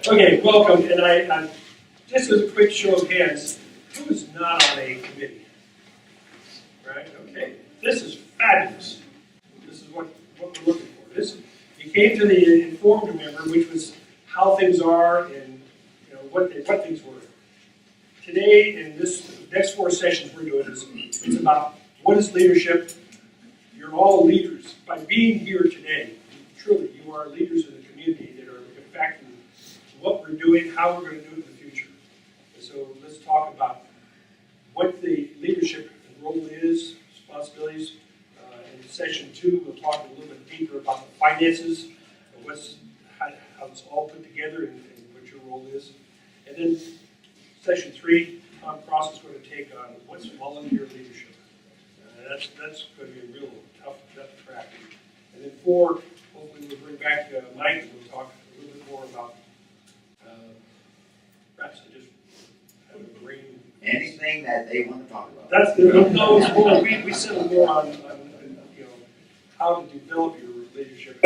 Okay, welcome, and just as a quick show of hands, who is not on a committee? Right, okay, this is fabulous. This is what we're looking for. You came to the informed member, which was how things are and what things were. Today, in this next 4 sessions we're doing, it's about what is leadership. You're all leaders. By being here today, truly, you are leaders in the community that are impacting what we're doing, how we're going to do it in the future. And so let's talk about what the leadership role is, responsibilities. In session 2, we'll talk a little bit deeper about the finances and how it's all put together and what your role is. And then session 3, Tom Cross is going to take on what's volunteer leadership. That's going to be a real tough track. And then 4, hopefully we'll bring back Mike and we'll talk a little bit more about perhaps I just have a brain. Anything that they want to talk about. That's the we settle more on how to develop your leadership.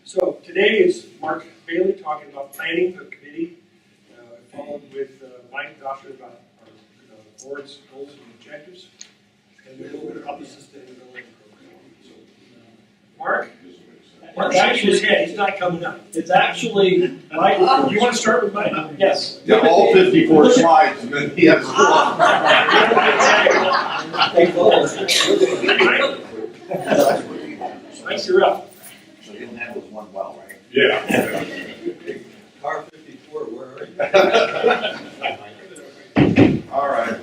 So today is Mark Bailey talking about planning the committee, followed with Mike talking about our board's goals and objectives, and a little bit about the sustainability program. So, Mark actually his head. He's not coming up. It's actually Mike. You want to start with Mike? Yes. Yeah, all 54 slides, and then he has one. Mike, you're up. So you'll handle one well, right? Yeah. Car 54, where are you? All right.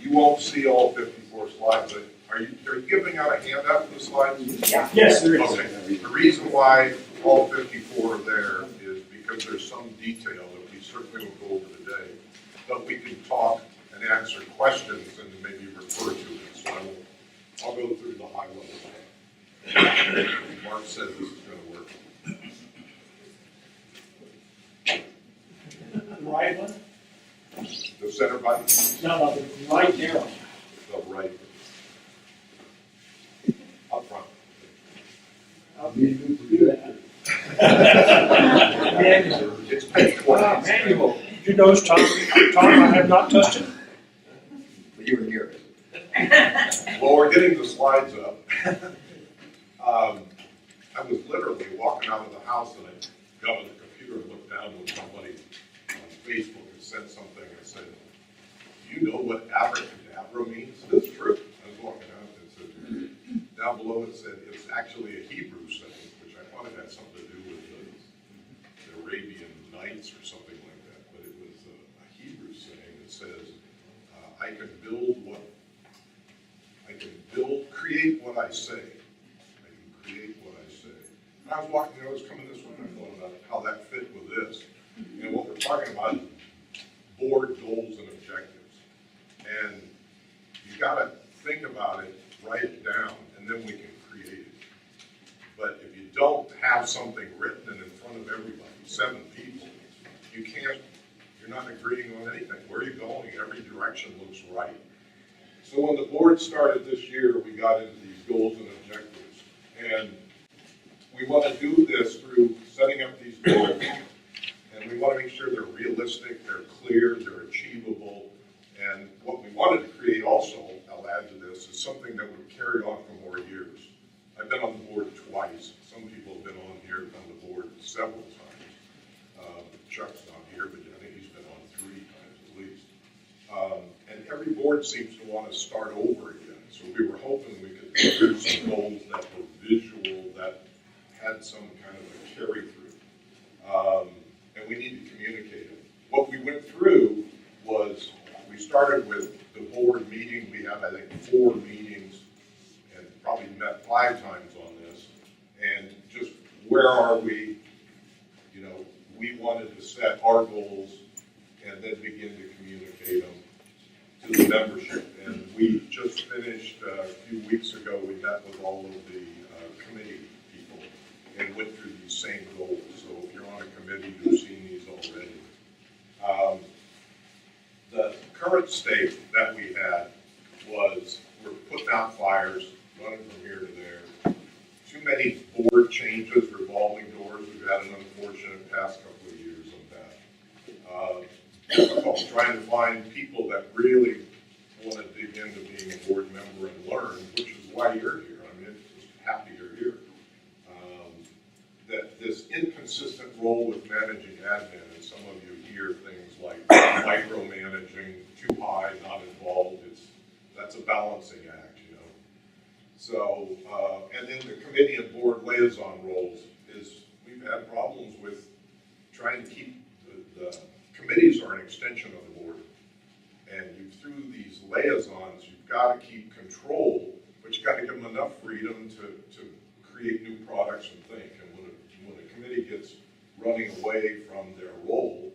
You won't see all 54 slides, but are you giving out a handout for the slides? Yeah. Yes, there is. Okay. The reason why all 54 are there is because there's some detail that we certainly will go over today, but we can talk and answer questions and maybe refer to it. So I'll go through the high level stuff. Mark said this is going to work. The right one? The center button? No, the right arrow. The right. Up front. How do you do that? It's page 20. Manual. You notice, Tom, I have not touched it. But you were here. Well, we're getting the slides up. I was literally walking out of the house and I got on the computer and looked down when somebody on Facebook had sent something and said, "Do you know what abracadabra means?" It's true. I was walking out and it said, down below it said it's actually a Hebrew saying, which I thought it had something to do with the Arabian Nights or something like that, but it was a Hebrew saying that says, create what I say. I can create what I say. And I was walking, I was coming this way and I thought about how that fit with this. And what we're talking about is board goals and objectives. And you gotta think about it, write it down, and then we can create it. But if you don't have something written and in front of everybody, 7 people, you're not agreeing on anything. Where are you going? Every direction looks right. So when the board started this year, we got into these goals and objectives. And we want to do this through setting up these goals. And we want to make sure they're realistic, they're clear, they're achievable. And what we wanted to create also, I'll add to this, is something that would carry on for more years. I've been on the board twice. Some people have been on here, on the board several times. Chuck's not here, but I think he's been on 3 times at least. And every board seems to want to start over again. So we were hoping we could do some goals that were visual, that had some kind of a carry through. And we need to communicate them. What we went through was, we started with the board meeting. We had, I think, 4 meetings and probably met 5 times on this. And just where are we? We wanted to set our goals and then begin to communicate them to the membership. And we just finished a few weeks ago, we met with all of the committee people and went through these same goals. So if you're on a committee, you've seen these already. The current state that we had was we're putting out fires, running from here to there. Too many board changes, revolving doors. We've had an involved trying to find people that really want to dig into being a board member and learn, which is why you're here. I mean, it's just happy you're here. That this inconsistent role with managing admin, and some of you hear things like micromanaging, too high, not involved, that's a balancing act, you know. So, and then the committee and board liaison roles is, we've had problems with trying to keep, the committees are an extension of the board. And through these liaisons, you've got to keep control, but you've got to give them enough freedom to create new products and think. And when a committee gets running away from their role,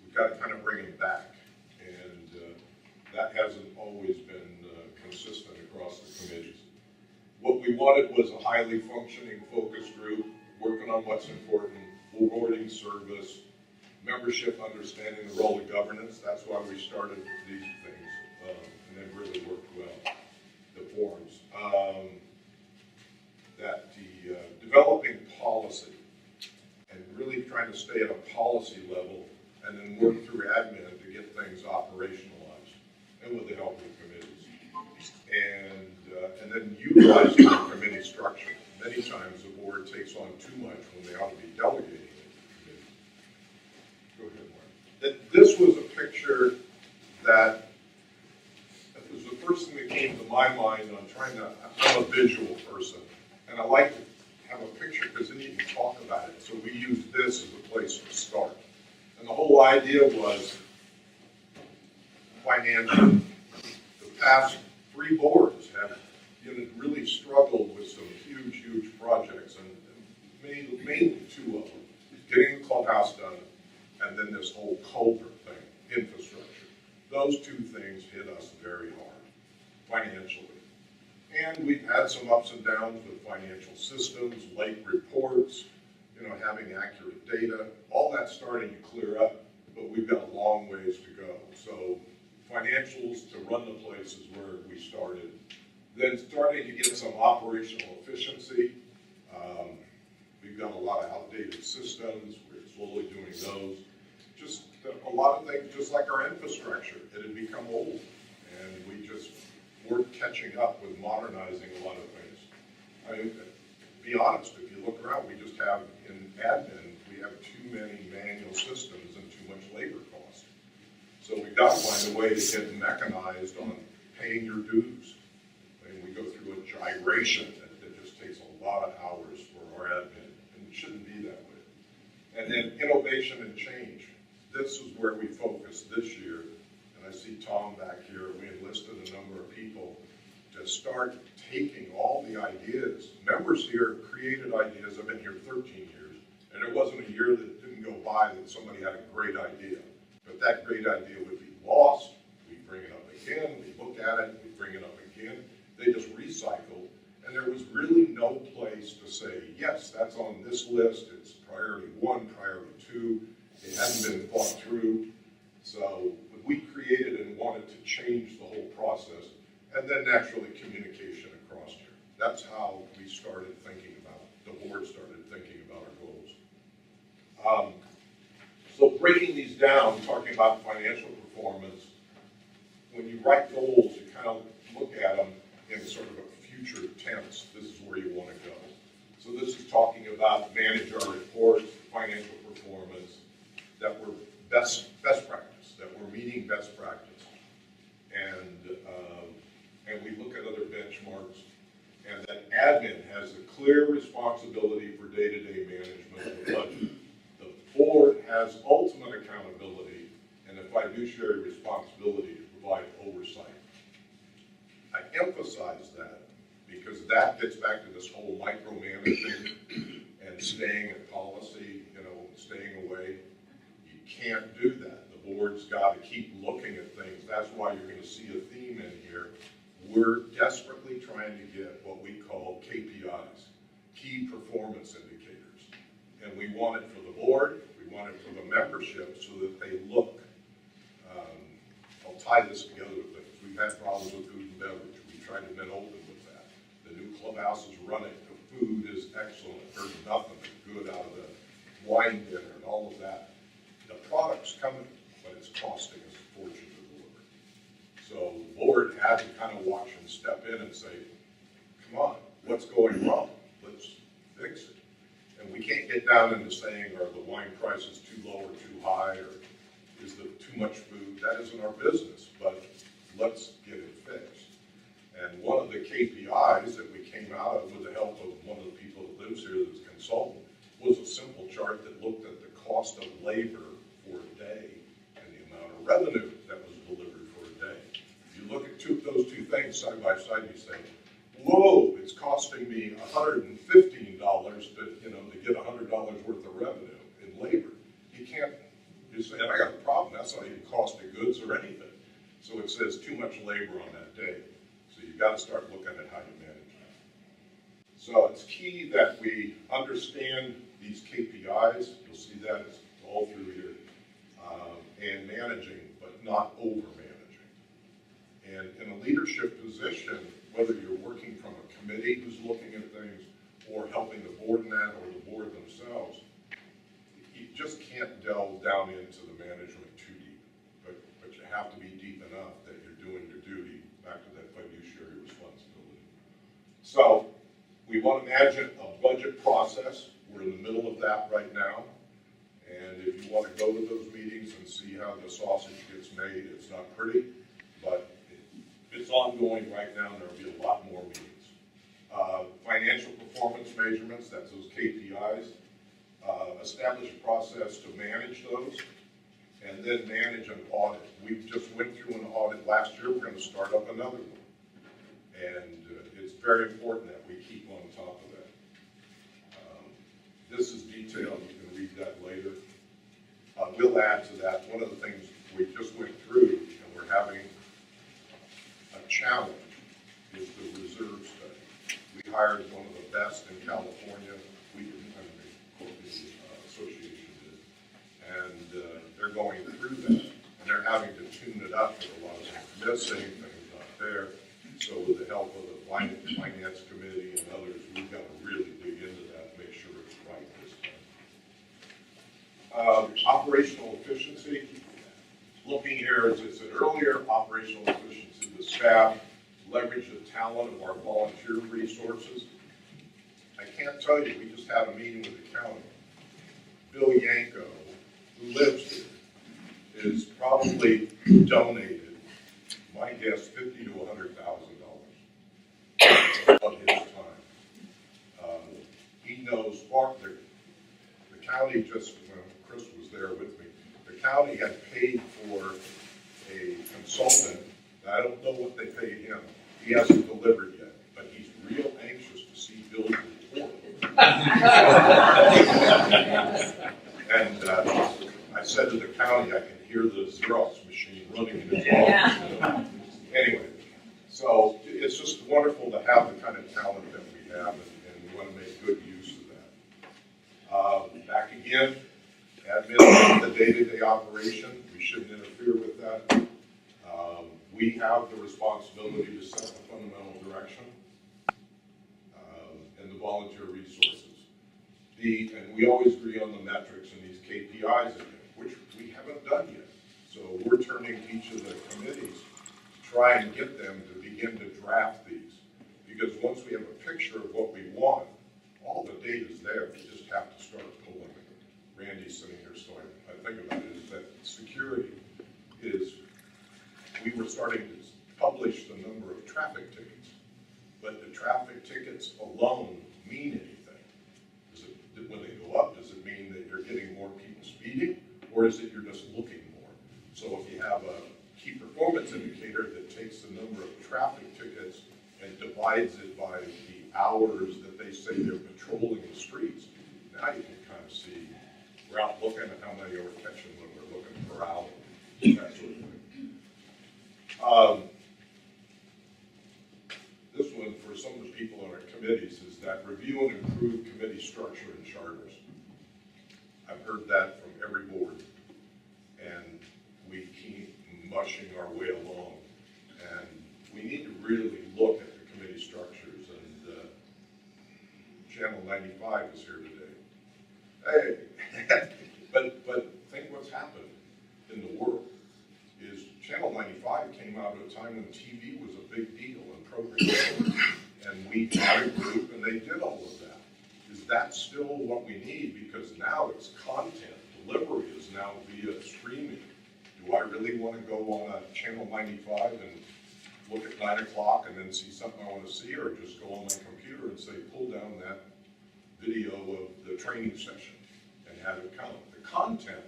we've got to kind of bring them back. And that hasn't always been consistent across the committees. What we wanted was a highly functioning focus group, working on what's important, rewarding service, membership understanding the role of governance. That's why we started these things, and they've really worked well, the forums. That the developing policy and really trying to stay at a policy level and then work through admin to get things operationalized and with the help of the committees. And then utilizing the committee structure. Many times the board takes on too much when they ought to be delegating it. Go ahead, Mark. This was a picture that was the first thing that came to my mind on trying to, I'm a visual person, and I like to have a picture because then you can talk about it. So we used this as a place to start. And the whole idea was financial. The past 3 boards have really struggled with some huge projects, and mainly 2 of them. Getting the clubhouse done, and then this whole culvert thing, infrastructure. Those 2 things hit us very hard, financially. And we've had some ups and downs with financial systems, late reports, having accurate data. All that's starting to clear up, but we've got a long ways to go. So financials to run the place is where we started. Then starting to get some operational efficiency. We've got a lot of outdated systems. We're slowly doing those. Just a lot of things, just like our infrastructure, it had become old. And we just weren't catching up with modernizing a lot of things. I mean, to be honest, if you look around, we just have, in admin, we have too many manual systems and too much labor cost. So we've got to find a way to get mechanized on paying your dues. And we go through a gyration that just takes a lot of hours for our admin, and it shouldn't be that way. And then innovation and change. This is where we focused this year, and I see Tom back here. We enlisted a number of people to start taking all the ideas. Members here created ideas. I've been here 13 years, and there wasn't a year that didn't go by that somebody had a great idea. But that great idea would be lost. We bring it up again, we look at it, we bring it up again. They just recycled, and there was really no place to say, yes, that's on this list. It's priority 1, priority 2. It hadn't been thought through. So we created and wanted to change the whole process, and then naturally communication across here. That's how we started thinking about it. The board started thinking about our goals. So breaking these down, talking about financial performance, when you write goals, you kind of look at them in sort of a future tense. This is where you want to go. So this is talking about manage our reports, financial performance, that we're best practice, that we're meeting best practice. And we look at other benchmarks, and that admin has a clear responsibility for day-to-day management of the budget. The board has ultimate accountability and a fiduciary responsibility to provide oversight. I emphasize that because that gets back to this whole micromanaging and staying at policy, staying away. You can't do that. The board's got to keep looking at things. That's why you're going to see a theme in here. We're desperately trying to get what we call KPIs, key performance indicators. And we want it for the board, we want it for the membership so that they look. I'll tie this together with things. We've had problems with food and beverage. We've tried to been open with that. The new clubhouse is running. The food is excellent. There's nothing good out of the wine dinner and all of that. The product's coming, but it's costing us kind of watch and step in and say, come on, what's going wrong? Let's fix it. And we can't get down into saying, are the wine prices too low or too high, or is there too much food? That isn't our business, but let's get it fixed. And one of the KPIs that we came out of with the help of one of the people that lives here that's a consultant was a simple chart that looked at the cost of labor for a day and the amount of revenue that was delivered for a day. If you look at those two things side by side, you say, whoa, it's costing me $115 to get $100 worth of revenue in labor. You can't, you say, I got a problem, that's not even cost of goods or anything. So it says too much labor on that day. So you've got to start looking at how you manage that. So it's key that we understand these KPIs. You'll see that it's all through here. And managing, but not over-managing. And in a leadership position, whether you're working from a committee who's looking at things or helping the board in that or the board themselves, you just can't delve down into the management too deep. But you have to be deep enough that you're doing your duty back to that fiduciary responsibility. So we want to imagine a budget process. We're in the middle of that right now. And if you want to go to those meetings and see how the sausage gets made, it's not pretty, but it's ongoing right now, and there'll be a lot more meetings. Financial performance measurements, that's those KPIs. Establish a process to manage those, and then manage an audit. We just went through an audit last year. We're going to start up another one. And it's very important that we keep on top of that. This is detailed. You can read that later. We'll add to that. One of the things we just went through, and we're having a challenge, is the reserve study. We hired one of the best in California. We didn't, the association did. And they're going through that, and they're having to tune it up with a lot of things missing, things not there. So with the help of the finance committee and others, we've got to really dig into that and make sure it's right this time. Operational efficiency. Looking here, as I said earlier, operational efficiency of the staff, leverage the talent of our volunteer resources. I can't tell you, we just had a meeting with the county. Bill Yanko, who lives here, is probably donated, my guess, $50,000 to $100,000 of his time. He knows the county just, when Chris was there with me, the county had paid for a consultant. I don't know what they paid him. He hasn't delivered yet, but he's real anxious to see Bill's report. And I said to the county, I can hear the Xerox machine running in his office. Anyway, so it's just wonderful to have the kind of talent that we have, and we want to make good use of that. Back again, admin, the day-to-day operation, we shouldn't interfere with that. We have the responsibility to set the fundamental direction and the volunteer resources. And we always agree on the metrics and these KPIs, which we haven't done yet. So we're turning to each of the committees to try and get them to begin to draft these. Because once we have a picture of what we want, all the data's there. We just have to start pulling it. Randy's sitting here, so I think about it, is that security is, we were starting to publish the number of traffic tickets, but the traffic tickets alone mean anything? When they go up, does it mean that you're getting more people speeding, or is it you're just looking more? So if you have a key performance indicator that takes the number of traffic tickets and divides it by the hours that they say they're patrolling the streets, now you can kind of see, we're out looking at how many we're catching when we're looking per hour, that sort of thing. This one, for some of the people on our committees, is that review and improve committee structure and charters. I've heard that from every board, and we keep mushing our way along. And we need to really look at the committee structures, and Channel 95 is here today. Hey, but think what's happened in the world is Channel 95 95 came out at a time when TV was a big deal in programming. And we had a group and they did all of that. Is that still what we need? Because now it's content. Delivery is now via streaming. Do I really want to go on a channel 95 and look at 9 o'clock and then see something I want to see, or just go on my computer and say, pull down that video of the training session and have it count? The content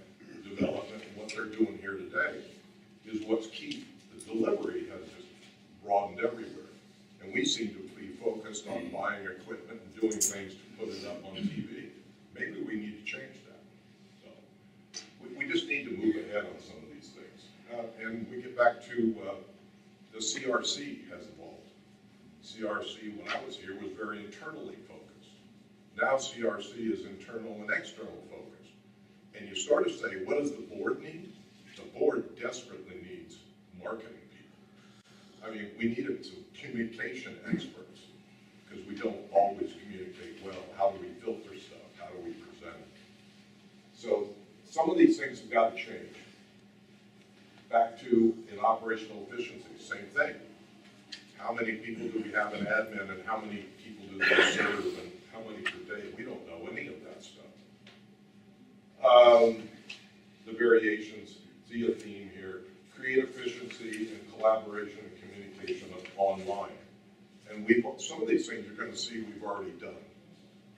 development and what they're doing here today is what's key. The delivery has just broadened everywhere. And we seem to be focused on buying equipment and doing things to put it up on TV. Maybe we need to change that. So we just need to move ahead on some of these things. And we get back to the CRC has evolved. CRC, when I was here, was very internally focused. Now CRC is internal and external focused. And you start to say, what does the board need? The board desperately needs marketing people. I mean, we need some communication experts because we don't always communicate well. How do we filter stuff? How do we present it? So some of these things have got to change. Back to in operational efficiency, same thing. How many people do we have in admin and how many people do they serve and how many per day? We don't know any of that stuff. The variations, see a theme here, create efficiency and collaboration and communication online. And some of these things you're going to see we've already done.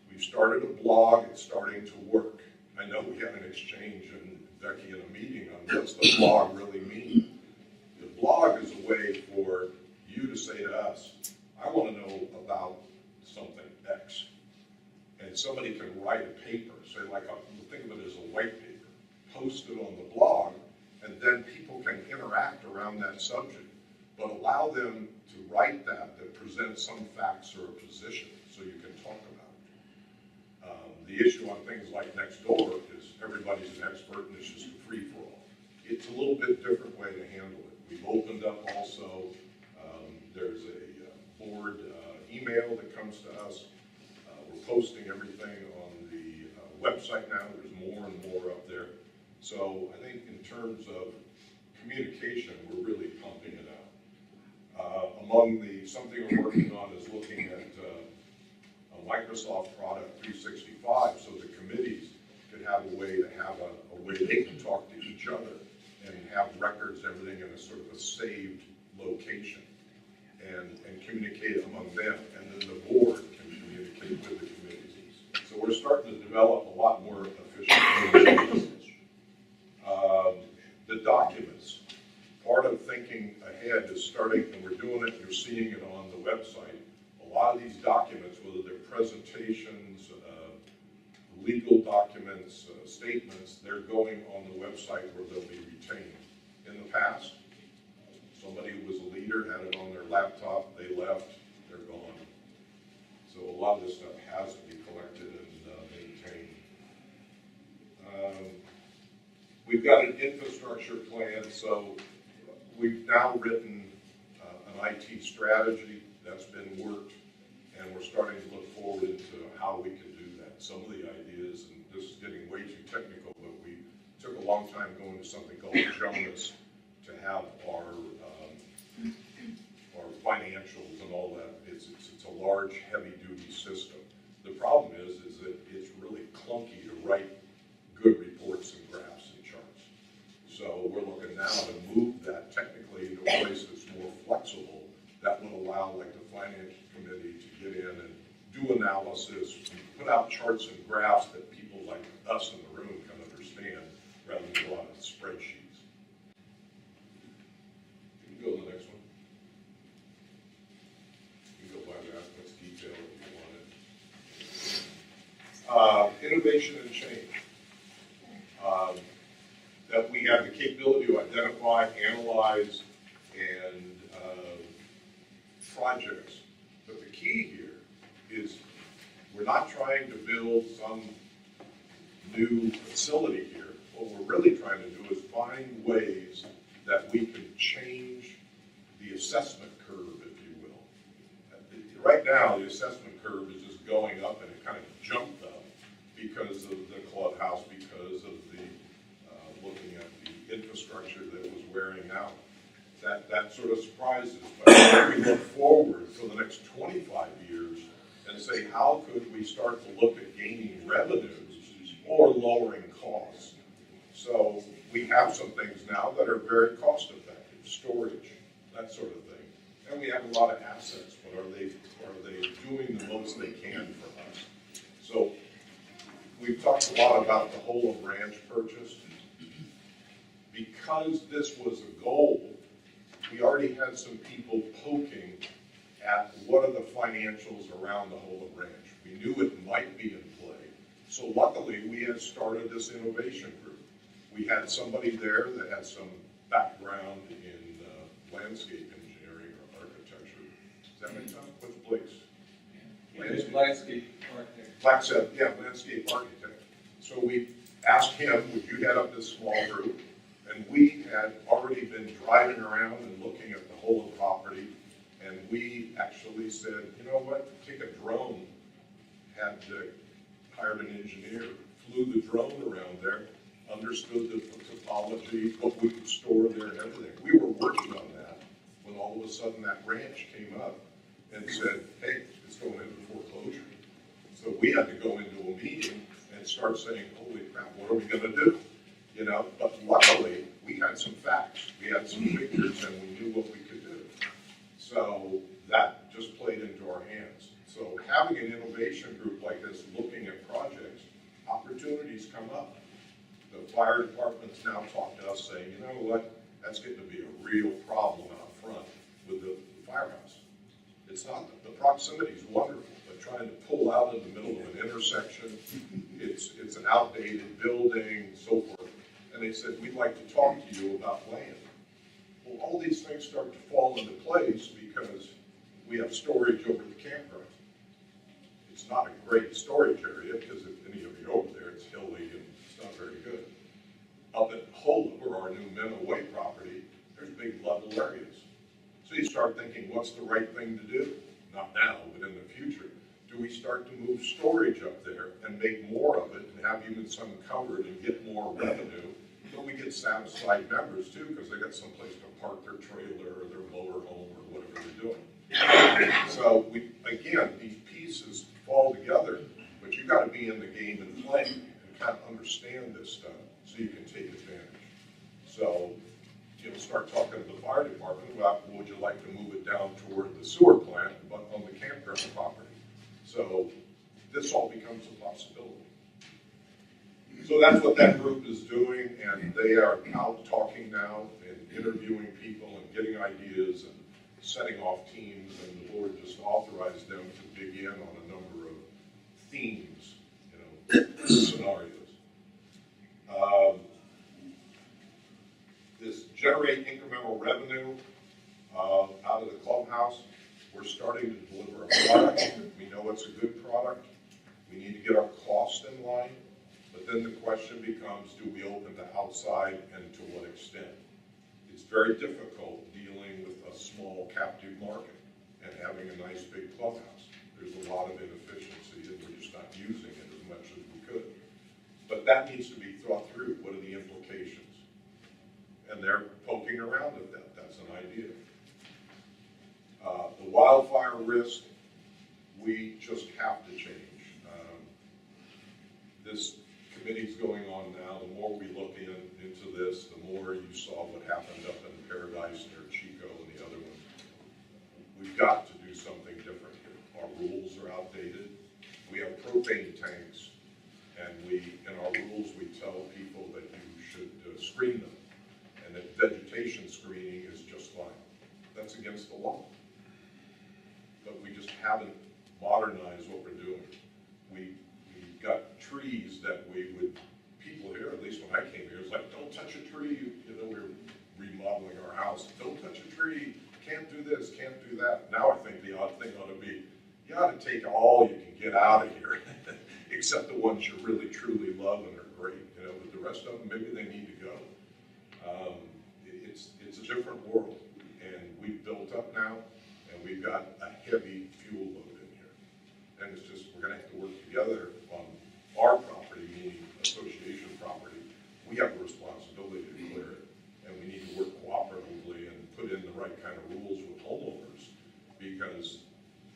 We've started a blog, it's starting to work. I know we had an exchange and Becky in a meeting on what's the blog really mean. The blog is a way for you to say to us, I want to know about something X. And somebody can write a paper, say think of it as a white paper, post it on the blog, and then people can interact around that subject, but allow them to write that presents some facts or a position so you can talk about it. The issue on things like Nextdoor is everybody's an expert and it's just a free-for-all. It's a little bit different way to handle it. We've opened up also, there's a board email that comes to us. We're posting everything on the website now. There's more and more up there. So I think in terms of communication, we're really pumping it out. Something we're working on is looking at a Microsoft product 365 so the committees could have a way they can talk to each other and have records, everything in a sort of a saved location and communicate among them, and then the board can communicate with the committees. So we're starting to develop a lot more efficient communications. The documents. Part of thinking ahead is starting, and we're doing it, you're seeing it on the website. A lot of these documents, whether they're presentations, legal documents, statements, they're going on the website where they'll be retained. In the past, somebody who was a leader had it on their laptop, they left, they're gone. So a lot of this stuff has to be collected and maintained. We've got an infrastructure plan, so we've now written an IT strategy that's been worked, and we're starting to look forward into how we can do that. Some of the ideas, and this is getting way too technical, but we took a long time going to something called Jonas to have our financials and all that. It's a large, heavy-duty system. The problem is that it's really clunky to write good reports and graphs and charts. So we're looking now to move that technically into a place that's more flexible that would allow like the finance committee to get in and do analysis, put out charts and graphs that people like us in the room can understand rather than a lot of spreadsheets. You can go to the next one. You can go by that, that's detail if you want it. Innovation and change. That we have the capability to identify, analyze, and projects. But the key here is we're not trying to build some new facility here. What we're really trying to do is find ways that we can change the assessment curve, if you will. Right now, the assessment curve is just going up, and it kind of jumped up because of the clubhouse, because of the looking at the infrastructure that was wearing out. that sort of surprises. But when we look forward for the next 25 years and say, how could we start to look at gaining revenues or lowering costs? So we have some things now that are very cost effective, storage, that sort of thing. And we have a lot of assets, but are they doing the most they can for us? So we've talked a lot about the whole of ranch purchase. Because this was a goal, we already had some people poking at what are the financials around the whole of ranch. We knew it might be in play. So luckily, we had started this innovation group. We had somebody there that had some background in landscape engineering or architecture. Does that make sense? What's Blake's? Landscape architect. Landscape architect. So we asked him, would you head up this small group? And we had already been driving around and looking at the whole property, and we actually said, you know what, take a drone, hired an engineer, flew the drone around there, understood the topology, what we could store there and everything. We were working on that when all of a sudden that ranch came up and said, hey, it's going into foreclosure. So we had to go into a meeting and start saying, holy crap, what are we gonna do? You know, but luckily, we had some facts, we had some figures, and we knew what we could do. So that just played into our hands. So having an innovation group like this, looking at projects, opportunities come up. The fire department's now talked to us saying, you know what, that's getting to be a real problem out front with the firehouse. It's not, the proximity is wonderful, but trying to pull out in the middle of an intersection, it's an outdated building, so forth. And they said, we'd like to talk to you about land. Well, all these things start to fall into place because we have storage over the campground. It's not a great storage area because if any of you are over there, it's hilly and it's not very good. Up at Holder, our new Mena Way property, there's big level areas. So you start thinking, what's the right thing to do? Not now, but in the future. Do we start to move storage up there and make more of it and have even some covered and get more revenue? So we get satisfied members too, because they got someplace to park their trailer or their motor home or whatever they're doing. So we, again, these pieces fall together, but you got to be in the game and play and kind of understand this stuff so you can take advantage. So you'll start talking to the fire department about, well, would you like to move it down toward the sewer plant, but on the campground property? So this all becomes a possibility. So that's what that group is doing, and they are out talking now and interviewing people and getting ideas and setting off teams, and the board just authorized them to dig in on a number of themes, scenarios. This generate incremental revenue out of the clubhouse. We're starting to deliver a product. We know it's a good product. We need to get our cost in line. But then the question becomes, do we open to outside and to what extent? It's very difficult dealing with a small captive market and having a nice big clubhouse. There's a lot of inefficiency and we're just not using it as much as we could. But that needs to be thought through. What are the implications? And they're poking around at that. That's an idea. The wildfire risk, we just have to change. This committee's going on now. The more we look into this, the more you saw what happened up in Paradise near Chico and the other ones. We've got to do something different here. Our rules are outdated. We have propane tanks, and in our rules we tell people that you should screen them, and that vegetation screening is just fine. That's against the law. But we just haven't modernized what we're doing. We've got trees that people here, at least when I came here, it's like, don't touch a tree. We're remodeling our house. Don't touch a tree. Can't do this, can't do that. Now I think the odd thing ought to be, you ought to take all you can get out of here, except the ones you really, truly love and are great. But the rest of them, maybe they need to go. It's a different world, and we've built up now, and we've got a heavy fuel load in here. And it's just, we're gonna have to work together on our property, meaning association property. We have a responsibility to clear it, and we need to work cooperatively and put in because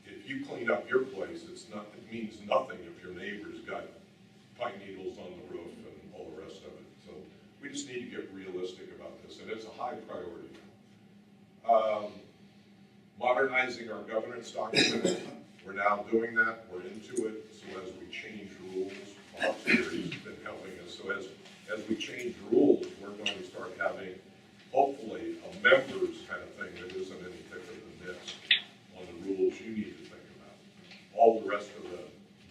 if you clean up your place, it means nothing if your neighbor's got pine needles on the roof and all the rest of it. So we just need to get realistic about this, and it's a high priority. Modernizing our governance document, we're now doing that, we're into it, so as we change rules, Bob's been helping us, so as we change rules, we're going to start having, hopefully, a members kind of thing that isn't any thicker than this on the rules you need to think about. All the rest of the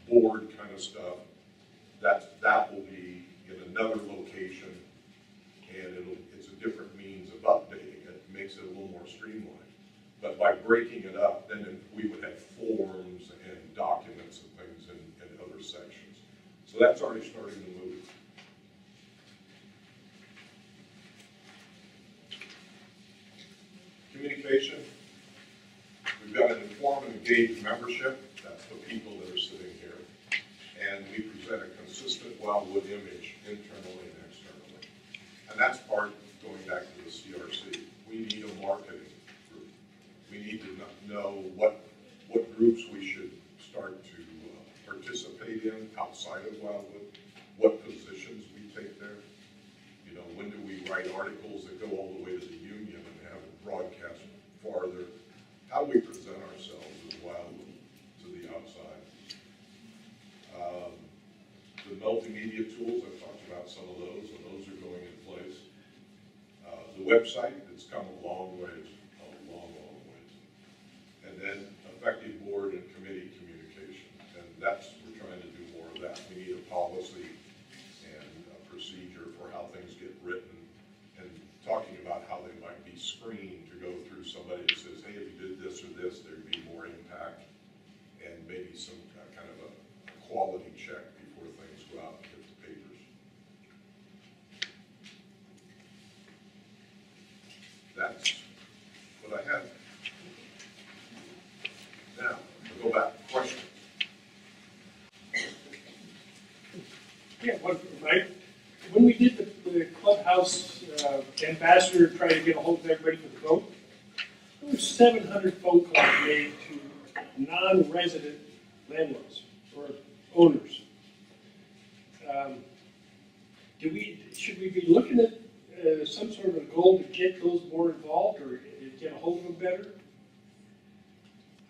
board kind of stuff, that will be in another location, and it's a different means of updating it. It makes it a little more streamlined. But by breaking it up, then we would have forms and documents and things in other sections. So that's already starting to move. Communication. We've got an informed and engaged membership. That's the people that are sitting here. And we present a consistent Wildwood image internally and externally. And that's part going back to the CRC. We need a marketing group. We need to know what groups we should start to participate in outside of Wildwood, what positions we take there. You know, when do we write articles that go all the way to the union and have it broadcast farther? How do we present ourselves as Wildwood to the outside? The multimedia tools, I've talked about some of those, and those are going in place. The website, it's come a long ways, a long ways. And then effective board and committee communication, and we're trying to do more of that. We need a policy and a procedure for how things get written, and talking about how they might be screened to go through somebody that says, hey, if you did this or this, there'd be more impact, and maybe some kind of a quality check before things go out and hit the papers. That's what I have. Now, we'll go back to questions. Yeah, right. When we did the clubhouse ambassador tried to get a hold of everybody for the vote, there were 700 phone calls made to non-resident landlords or owners. Should we be looking at some sort of a goal to get those more involved or get a hold of them better?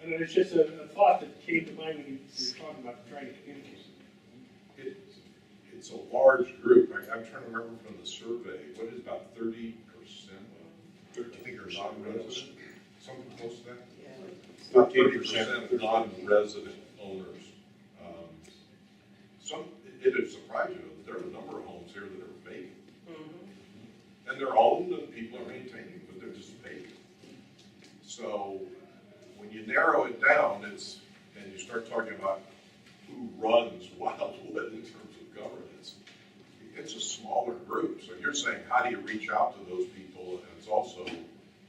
I mean, it's just a thought that came to mind when you were talking about trying to communicate. It's a large group. I'm trying to remember from the survey, what is about 30%? I think are non-resident, something close to that? Yeah. About 30% of non-resident owners. It would surprise you that there are a number of homes here that are vacant. Mm-hmm. And they're owned and people are maintaining, but they're just vacant. So when you narrow it down, and you start talking about who runs Wildwood in terms of governance, it's a smaller group. So you're saying, how do you reach out to those people? And it's also,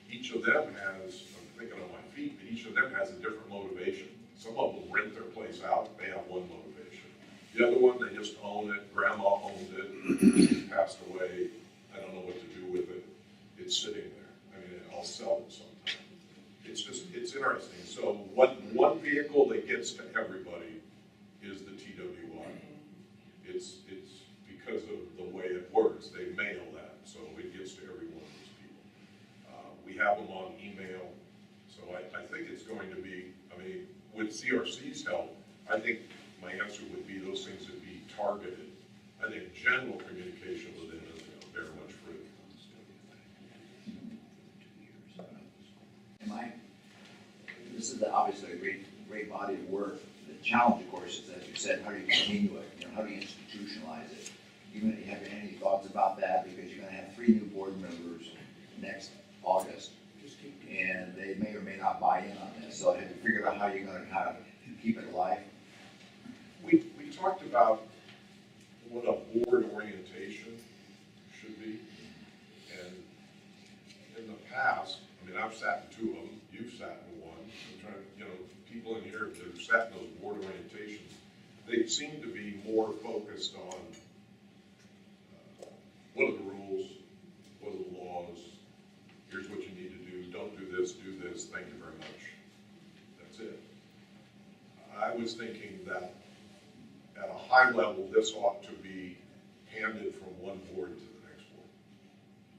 each of them has, I'm thinking on my feet, but each of them has a different motivation. Some of them rent their place out, they have one motivation. The other one, they just own it, grandma owned it, she passed away, I don't know what to do with it. It's sitting there. I mean, I'll sell it sometime. It's interesting. So one vehicle that gets to everybody is the TWI. It's because of the way it works. They mail that, so it gets to every one of these people. We have them on email, so I think it's going to be, I mean, with CRC's help, I think my answer would be those things would be targeted. I think general communication within is going to bear much fruit. This is obviously a great body of work. The challenge, of course, is, as you said, how do you continue it? You know, how do you institutionalize it? You have any thoughts about that? Because you're going to have 3 new board members next August, and they may or may not buy in on this. So have you figured out how you're going to kind of keep it alive? We talked about what a board orientation should be, and in the past, I mean, I've sat in 2 of them. You've sat in one. I'm trying to, people in here that have sat in those board orientations, they seem to be more focused on what are the rules, what are the laws, here's what you need to do, don't do this, thank you very much. was thinking that at a high level, this ought to be handed from one board to the next board.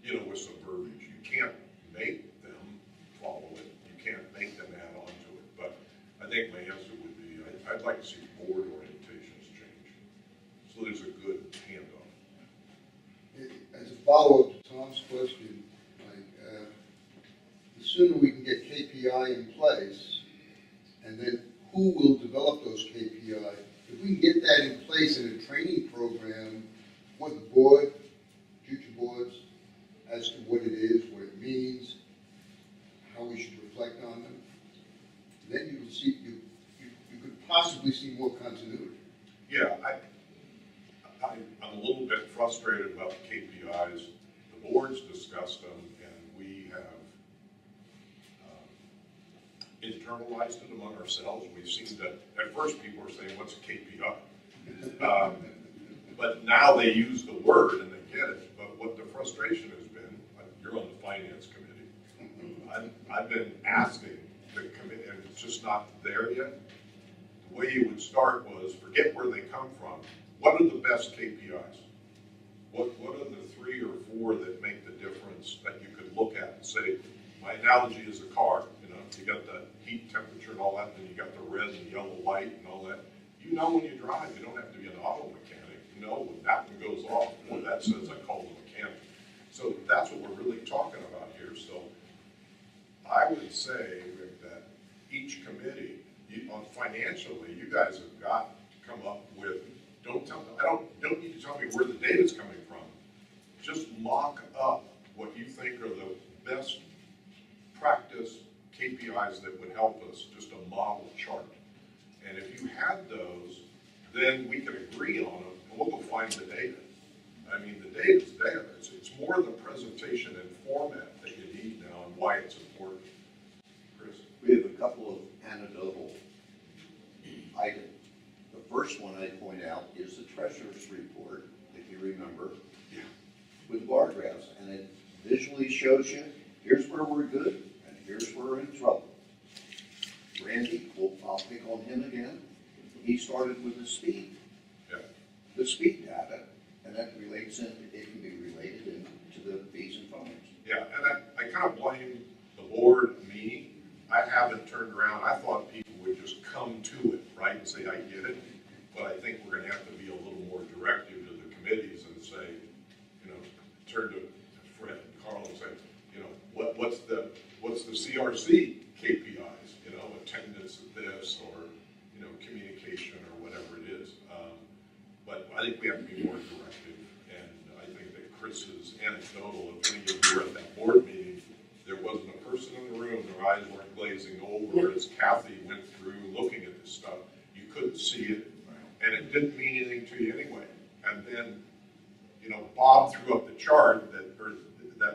You know, with some verbiage. You can't make them follow it. You can't make them add on to it. But I think my answer would be, I'd like to see board orientations change. So there's a good handoff. As a follow-up to Tom's question, Mike, the sooner we can get KPI in place, and then who will develop those KPI? If we can get that in place in a training program for the board, future boards, as to what it is, what it means, how we should reflect on them, then you will see, you could possibly see more continuity. Yeah, I'm a little bit frustrated about the KPIs. The board's discussed them, and we have internalized it among ourselves. We've seen that at first people were saying, "What's a KPI?" But now they use the word and they get it. But what the frustration has been, you're on the finance committee. I've been asking the committee, and it's just not there yet. The way you would start was forget where they come from. What are the best KPIs? What are the 3 or 4 that make the difference that you could look at and say, my analogy is a car, you know, you got the heat, temperature and all that, and you got the red and yellow light and all that. You know when you drive, you don't have to be an auto mechanic. You know when that one goes off, boy, that says I called the mechanic. So that's what we're really talking about here. So I would say, Rick, that each committee, financially, you guys have got to come up with, don't need to tell me where the data's coming from. Just mock up what you think are the best practice KPIs that would help us, just a model chart. And if you had those, then we could agree on them, and we'll go find the data. I mean, the data's there. It's more the presentation and format that you need now and why it's important. Chris? We have a couple of anecdotal items. The first one I point out is the treasurer's report, if you remember, with bar graphs, and it visually shows you, here's where we're good, and here's where we're in trouble. Randy, I'll pick on him again. He started with the speed. Yeah. The speed data, and that relates in, it can be related into the fees and fines. Yeah, and I kind of blame the board, me. I haven't turned around. I thought people would just come to it, right, and say, I get it. But I think we're going to have to be a little more directive to the committees and say, you know, turn to Fred and Carl and say, you know, what's the CRC KPIs? You know, attendance at this, or you know, communication, or whatever it is. But I think we have to be more directive, and I think that Chris's anecdotal, if any of you were at that board meeting, there wasn't a person in the room, their eyes weren't glazing over as Kathy went through looking at this stuff. You couldn't see it, and it didn't mean anything to you anyway. And then, you know, Bob threw up the chart that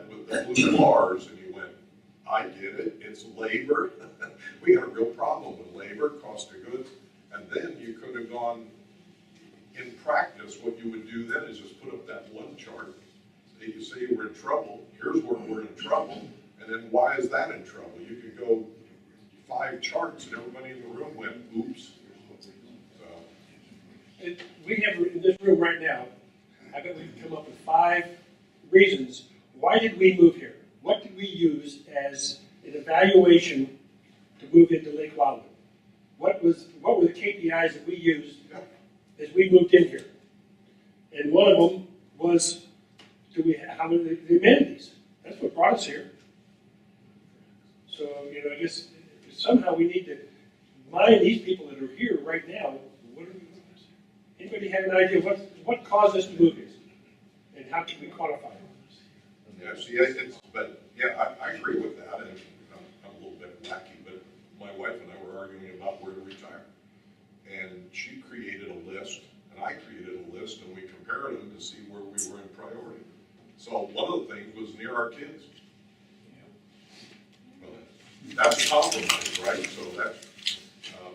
with the blue bars, and you went, I get it, it's labor. We got a real problem with labor, cost of goods. And then you could have gone, in practice, what you would do then is just put up that one chart. So you say we're in trouble, here's where we're in trouble, and then why is that in trouble? You could go 5 charts, and everybody in the room went, oops. We have in this room right now, I bet we can come up with 5 reasons. Why did we move here? What did we use as an evaluation to move into Lake Wildwood? What were the KPIs that we used as we moved in here? And one of them was, how many the amenities? That's what brought us here. So, you know, I guess somehow we need to mind these people that are here right now. Anybody have an idea what caused us to move here? And how can we quantify it? Yeah, see, I agree with that, and I'm a little bit wacky, but my wife and I were arguing about where to retire. And she created a list, and I created a list, and we compared them to see where we were in priority. So one of the things was near our kids. Well, that's a compromise, right? So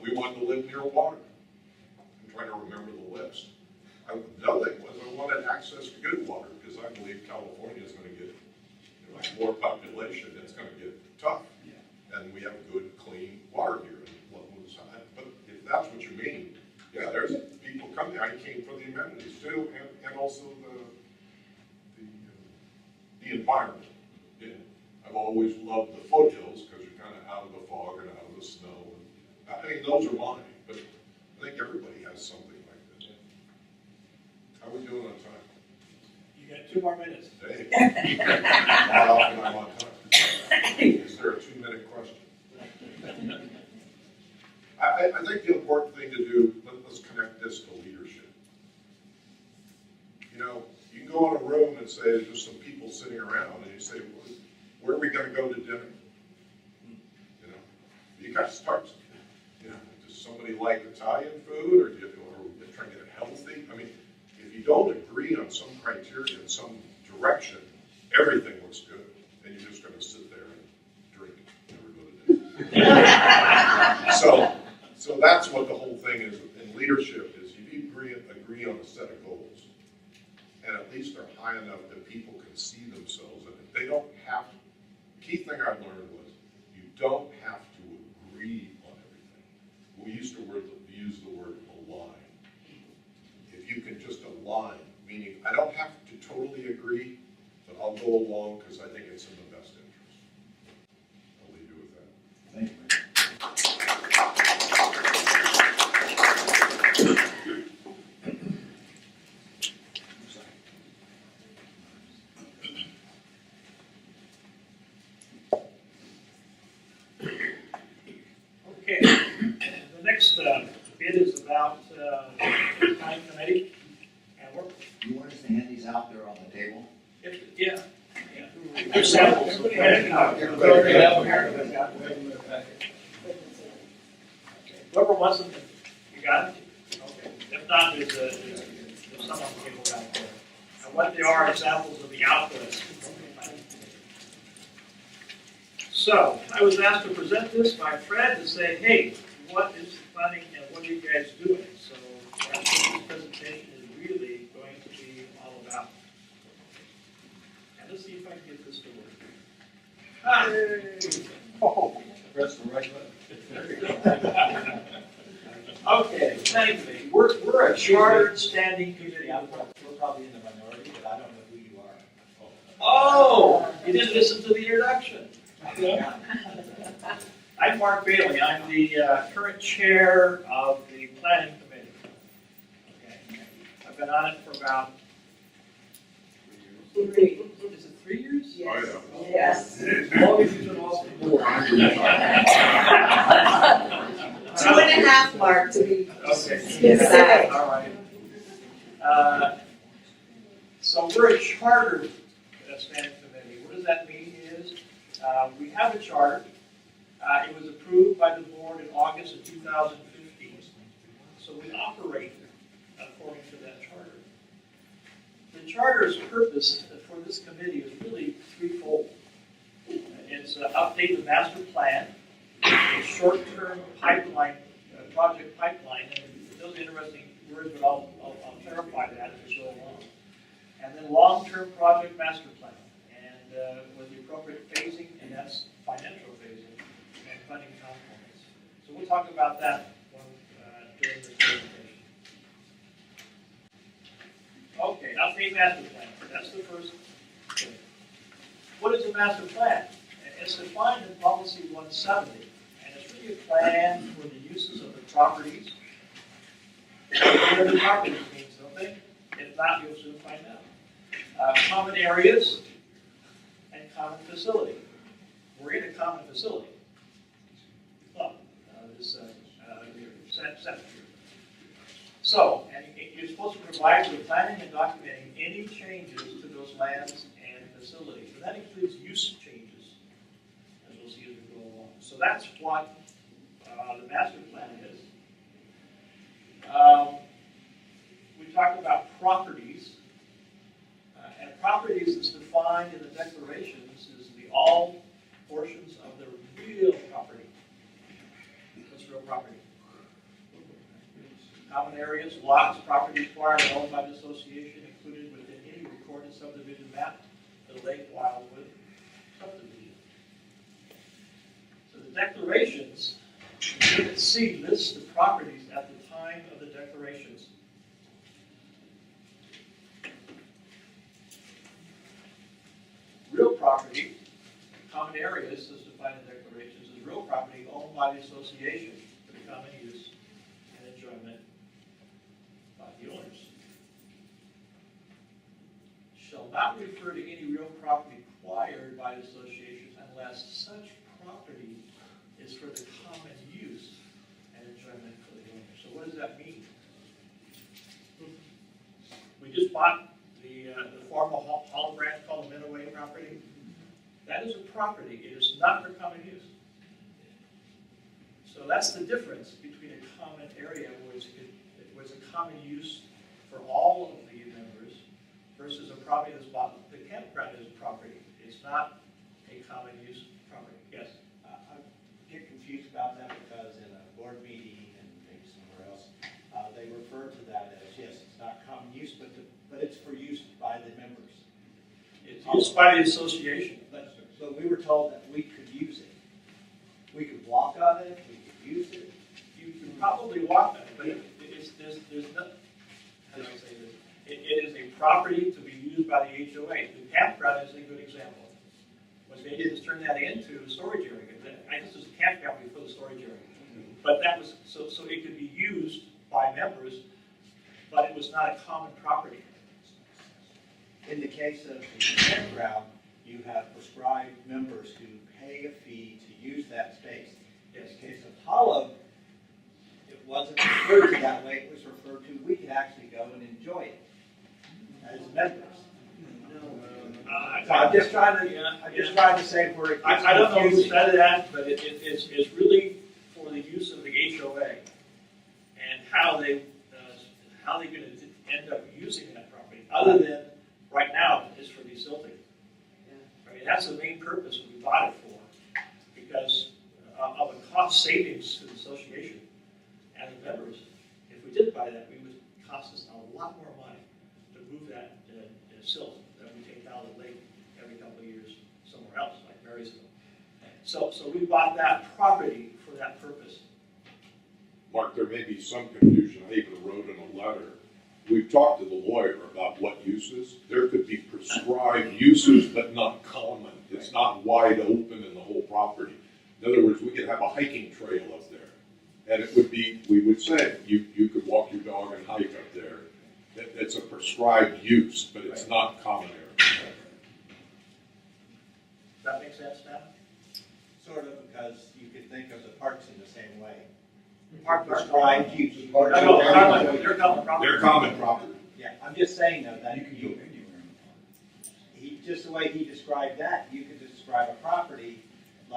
we wanted to live near water. I'm trying to remember the list. The other thing was I wanted access to good water, because I believe California is going to get more population. It's going to get tough. And we have good, clean water here. But if that's what you mean, also the environment. Yeah. I've always loved the foothills because you're kind of out of the fog and out of the snow. And, I mean, those are mine, but I think everybody has something like that. How are we doing on time? You got 2 more minutes. Hey, not often I'm on time. Is there a 2-minute question? I think the important thing to do, let's connect this to leadership. You know, you can go in a room and say, there's just some people sitting around, and you say, well, where are we going to go to dinner? You know, you got to start. You know, does somebody like Italian food, or are we trying to get healthy? I mean, if you don't agree on some criteria in some direction, everything looks good, and you're just going to sit there and drink, never go to dinner. So that's what the whole thing is in leadership, is if you agree on a set of goals, and at least they're high enough that people can see themselves in it. They don't have to. The key thing I learned was you don't have to agree on everything. We used to use the word align. If you can just align, meaning I don't have to totally agree, but I'll go along because I think it's in the best interest. I'll leave you with that. Thank you. Okay, the next bit is about time committee, and we're, You want us to hand these out there on the table? yeah. There's samples. Whoever wants them, you got it? Okay. If not, there's some on the table back there. And what they are examples of the outputs. So, I was asked to present this by Fred to say, hey, what is the planning and what are you guys doing? So, that's what this presentation is really going to be all about. And let's see if I can get this to work. Oh, press the right button. Okay, thank you. We're a chartered standing committee. We're probably in the minority, but I don't know who you are. Oh, you didn't listen to the introduction. I'm Mark Bailey. I'm the current chair of the planning committee. Okay. I've been on it for about 3 years. Is it 3 years? Yes. Yes. As long as you've been off the board. 2.5, Mark, to be Okay. specific. All right. So we're a chartered standing committee. What does that mean is we have a charter. It was approved by the board in August of 2015. So we operate according to that charter. The charter's purpose for this committee is really threefold. It's update the master plan, a short-term pipeline, project pipeline, and those are interesting words, but I'll clarify that as we go along. And then long-term project master plan, and with the appropriate phasing, and that's financial phasing and funding components. So we'll talk about that during this presentation. Okay, update master plan. That's the first thing. What is a master plan? It's defined in policy 170, and it's really a plan for the uses of the properties. The properties means something. If not, you'll soon find out. Common areas and common facility. We're in a common facility. Club, this center. So, and you're supposed to provide for planning and documenting any changes to those lands and facilities. And that includes use changes, as we'll see as we go along. So that's what the master plan is. We talked about properties. And properties is defined in the declarations as all portions of the real property. What's real property? Common areas, lots, property acquired or owned by the association included within any recorded subdivision map, the Lake Wildwood subdivision. So the declarations, Exhibit C lists the properties at the time of the declarations. define in declarations as real property owned by the association for the common use and enjoyment by the owners. Shall not refer to any real property acquired by the association unless such property is for the common use and enjoyment for the owner. So what does that mean? We just bought the former Holland Branch called the Minaway property. That is a property. It is not for common use. So that's the difference between a common area where it was a common use for all of the members versus a property that's bought. The campground is a property. It's not a common use property. Yes? I get confused about that because in a board meeting and maybe somewhere else, they refer to that as, yes, it's not common use, but it's for use by the members. It's used by the association. But we were told that we could use it. We could walk on it, we could use it. You can probably walk that, but there's nothing, how do I say this? It is a property to be used by the HOA. The campground is a good example. What they did is turn that into a storage area. I guess it was a campground before the storage area. But that was, so it could be used by members, but it was not a common property. In the case of the campground, you have prescribed members who pay a fee to use that space. In the case of Hollow, it wasn't referred to that way. It was referred to, we could actually go and enjoy it as members. So I'm just trying to say where it gets I don't know who confusing. said that, but it's really for the use of the HOA and how they're going to end up using that property. Other than right now, it's for desilting. I mean, that's the main purpose we bought it for, because of the cost savings to the association and the members. If we did buy that, it would cost us a lot more money to move that silt that we take out of the lake every couple of years somewhere else, like Marysville. So we bought that property for that purpose. Mark, there may be some confusion. I even wrote in a letter. We've talked to the lawyer about what uses. There could be prescribed uses, but not common. It's not wide open in the whole property. In other words, we could have a hiking trail up there. And it would be, we would say, you could walk your dog and hike up there. It's a prescribed use, but it's not common area. Does that make sense now? Sort of, because you could think of the parks in the same way. Park Prescribed use. No, they're common property. They're common property. Yeah, I'm just saying though that just the way he described that, you could describe a property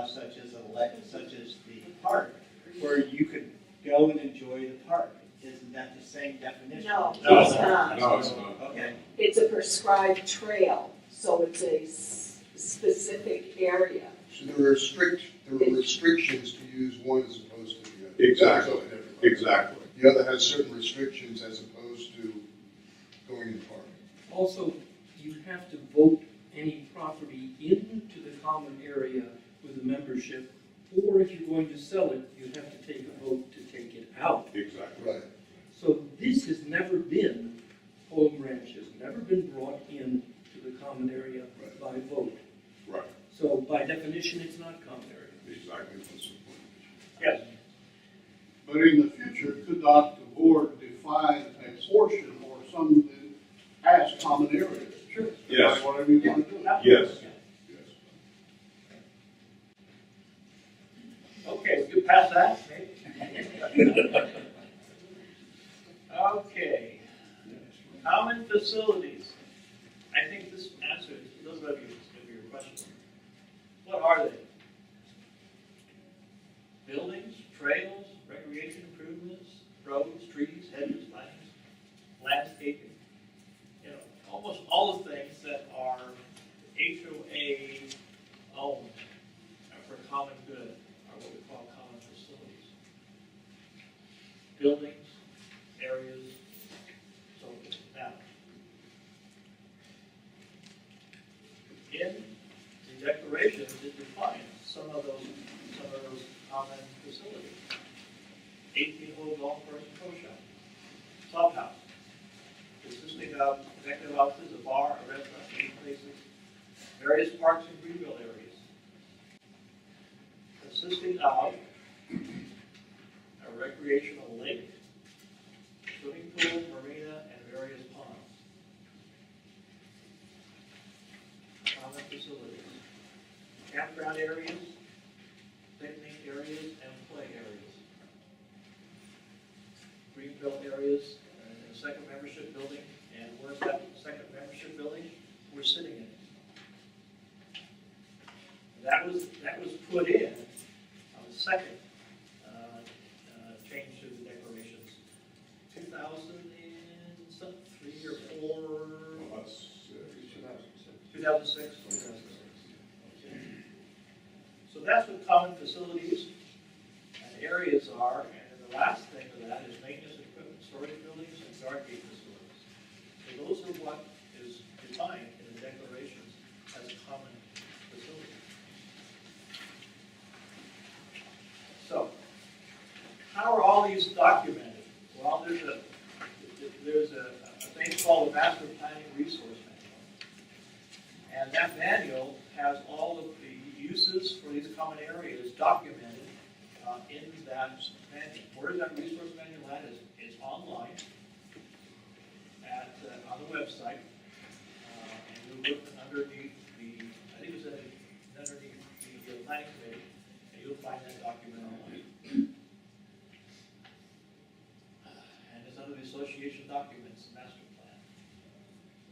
such as the park, where you could go and enjoy the park. Isn't that the same definition? No, No, it's not. No, it's not. Okay. It's a prescribed trail, so it's a specific area. So there are restrictions to use one as opposed to the other. Exactly. That's open to everybody. Exactly. The other has certain restrictions as opposed to going in the park. Also, you have to vote any property into the common area with a membership, or if you're going to sell it, you have to take a vote to take it out. Exactly. Right. So this has never been, Holland Ranch has never been brought in to the common area by vote. Right. So by definition, it's not common area. Exactly. Yes. But in the future, could not the board define a portion or something as common areas? Sure. Yes. Whatever you want to do. Yes. Okay, we could pass that, maybe? Okay. Common facilities. I think this answers a little bit of your question. What are they? Buildings, trails, recreation improvements, roads, trees, hedges, lanes, landscaping. You know, almost all the things that are HOA owned for common good are what we call common facilities. Buildings, areas, so now. In the declaration, it defines some of those common facilities. 18-hole golf course and pro shop, clubhouse, consisting of executive offices, a bar, a restaurant, meeting places, various parks and greenville areas. consisting of a recreational lake, swimming pool, marina, and various ponds. Common facilities. Campground areas, picnic areas, and play areas. Greenbelt areas, and a second membership building. And where's that second membership building? We're sitting in it. That was put in on the second change to the declarations, 2003 or 4. 2006. So that's what common facilities and areas are, and then the last thing of that is maintenance equipment, storage buildings, and guard gate facilities. So those are what is defined in the declarations as common facilities. So, how are all these documented? Well, there's a thing called a master planning resource manual. And that manual has all of the uses for these common areas documented in that manual. Where is that resource manual at? It's online on the website. And you look underneath I think it's underneath the planning committee, and you'll find that document online. And it's under the association documents, the master plan.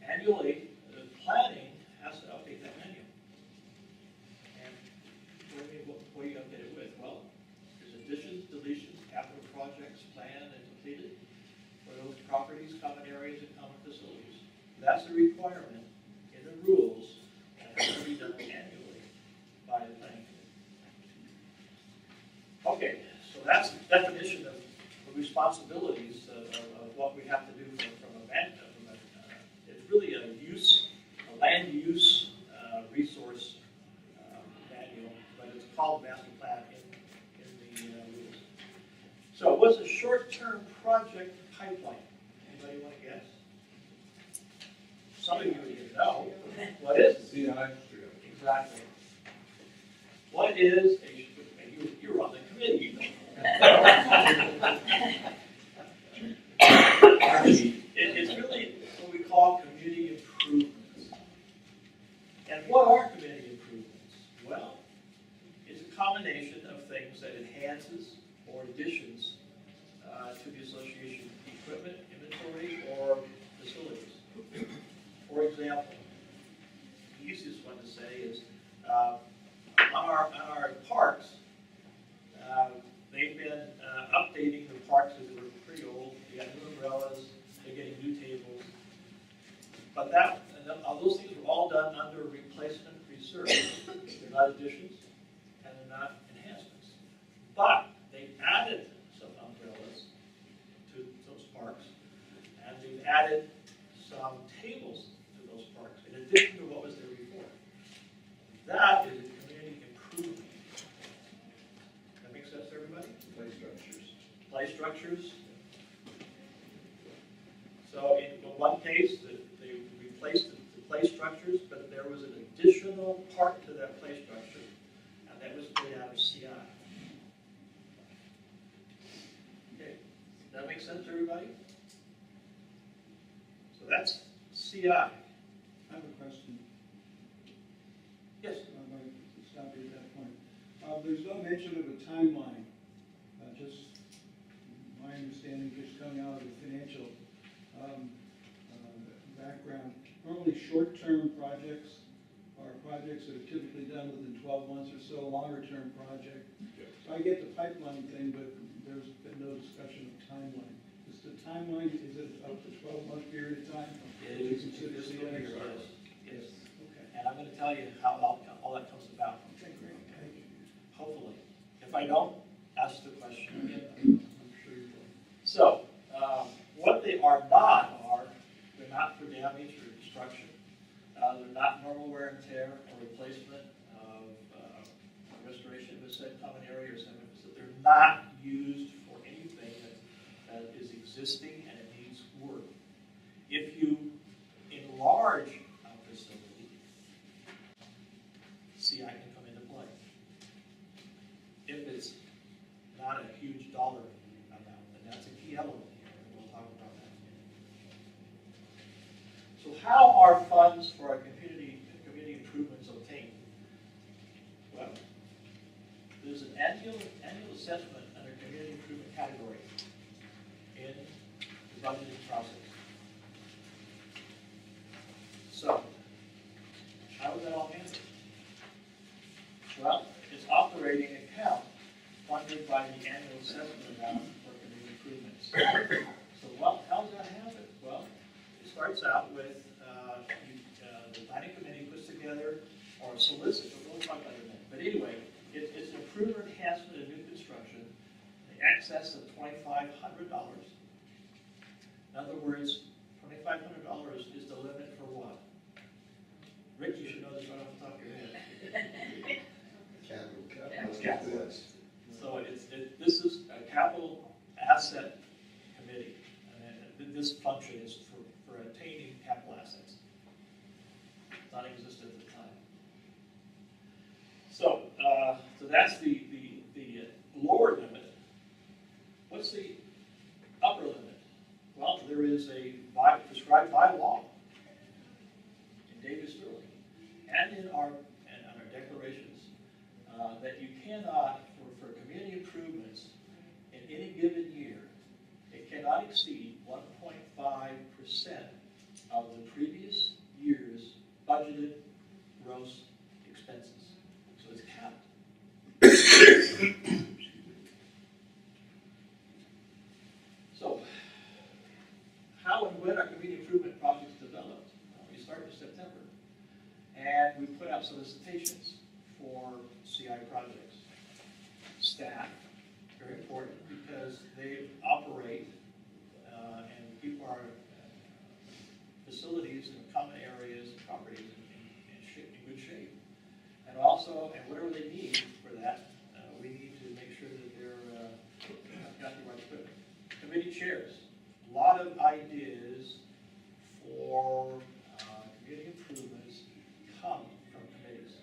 Annually, the planning has to update that manual. And what do you update it with? Well, there's additions, deletions, capital projects planned and completed for those properties, common areas, and common facilities. That's the requirement in the rules that has to be done annually by the planning committee. Okay, so that's the definition of the responsibilities of what we have to do from a it's really a land use resource manual, but it's called master plan in the rules. So what's a short-term project pipeline? Anybody want to guess? Some of you even know. What is it? CI. Exactly. What is you're on the committee. It's really what we call community improvements. And what are community improvements? Well, it's a combination of things that enhances or additions to the association equipment, inventory, or facilities. For example, the easiest one to say is on our parks, they've been updating the parks because they were pretty old. They got new umbrellas, they're getting new tables. But those things were all done under replacement reserve. They're not additions and they're not enhancements. But they added some umbrellas to those parks, and they've added some tables to those parks in addition to what was there before. That is a community improvement. That makes sense to everybody? Play structures. Play structures. So in one case, they replaced the play structures, but there was an additional part to that play structure, and that was put out of CI. Okay, does that make sense to everybody? So that's CI. I have a question. Yes? I'd like to stop you at that point. There's no mention of a timeline. Just my understanding, just coming out of the financial background. Normally, short-term projects are projects that are typically done within 12 months or so. Longer-term project. So I get the pipeline thing, but there's been no discussion of timeline. Is the timeline, is it up to 12-month period of time? It is. Consider Yes. CI? Yes. Okay. And I'm going to tell you how all that comes about. Okay, great. Thank you. Hopefully. If I don't, ask the question again. I'm sure you will. So, what they are not are, they're not for damage or destruction. They're not normal wear and tear or replacement of restoration of a said common area or something. So they're not used for anything that is existing and it needs work. If you enlarge a facility, CI can come into play. not a huge dollar amount, and that's a key element here, and we'll talk about that. So how are funds for our community improvements obtained? Well, there's an annual assessment under community improvement category in the budgeting process. So, how is that all handled? Well, it's operating account funded by the annual assessment amount for community improvements. So how does that happen? Well, it starts out with the planning committee puts together or solicits, we'll talk about it in a minute. But anyway, it's an improvement enhancement of new construction in excess of $2,500. In other words, $2,500 is the limit for what? Rick, you should know this right off the top of your head. Let's capitalize. So this is a capital asset committee, and this function is for attaining capital assets. Non-existent at the time. So that's the lower limit. What's the upper limit? Well, there is a prescribed by law in Davis Sterling and in our declarations that you cannot, for community improvements in any given year, it cannot exceed 1.5% of the previous year's budgeted gross expenses. So it's capped. So, how and when are community improvement projects developed? Well, we start in September, and we put out solicitations for CI projects. Staff, very important because they operate and keep our facilities and common areas and properties in good shape. And also, and whatever they need for that, we need to make sure that they're got the right equipment. Committee chairs, a lot of ideas for community improvements come from committees.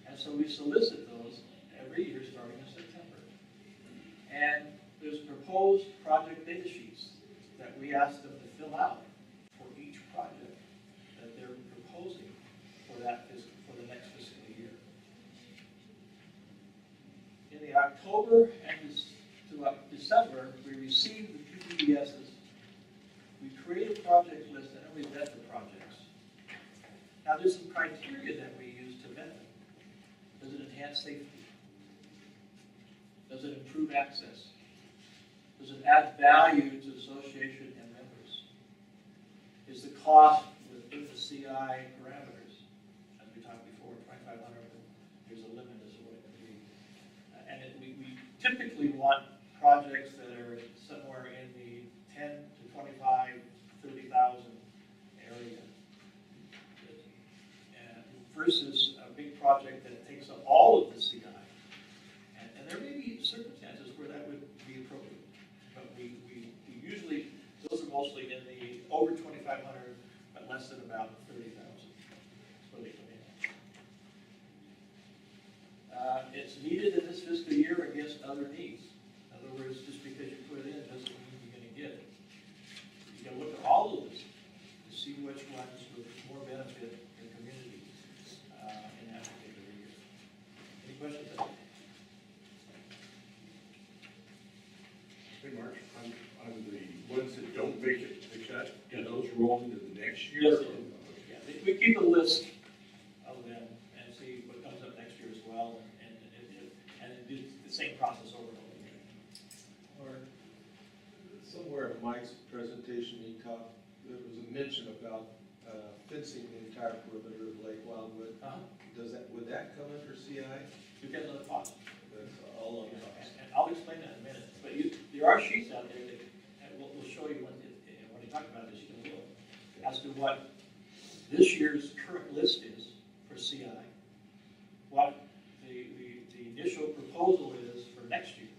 And so we solicit those every year starting in September. And there's proposed project data sheets that we ask them to fill out for each project that they're proposing for for the next fiscal year. In the October and to December, we received the PPDSs. We create a project list and then we vet the projects. Now there's some criteria that we use to vet them. Does it enhance safety? Does it improve access? Does it add value to the association and members? Is the cost within the CI parameters? As we talked before, 2,500, there's a limit as to what it can be. And we typically want projects that are somewhere in the 10 to 25, 30,000 area. Versus a big project that takes up all of the CI. And there may be circumstances where that would be appropriate. But we usually, those are mostly in the over 2,500, but less than about 30,000. That's where they come in. It's needed in this fiscal year against other needs. In other words, just because you put it in doesn't mean you're going to get it. You can look at all of this to see which ones would more benefit the community in that particular year. Any questions? Hey, Mark, on the ones that don't make it to cut, do those roll into the next year? Yes, yeah, we keep a list of them and see what comes up next year as well, and do the same process over and over again. Or somewhere in Mike's presentation, there was a mention about fencing the entire perimeter of Lake Wildwood. Would that come under CI? You get another cost. That's all on the And I'll explain that in a minute. But there are sheets out there that we'll show you when you talk about this, you can look as to what this year's current list is for CI, what the initial proposal is for next year.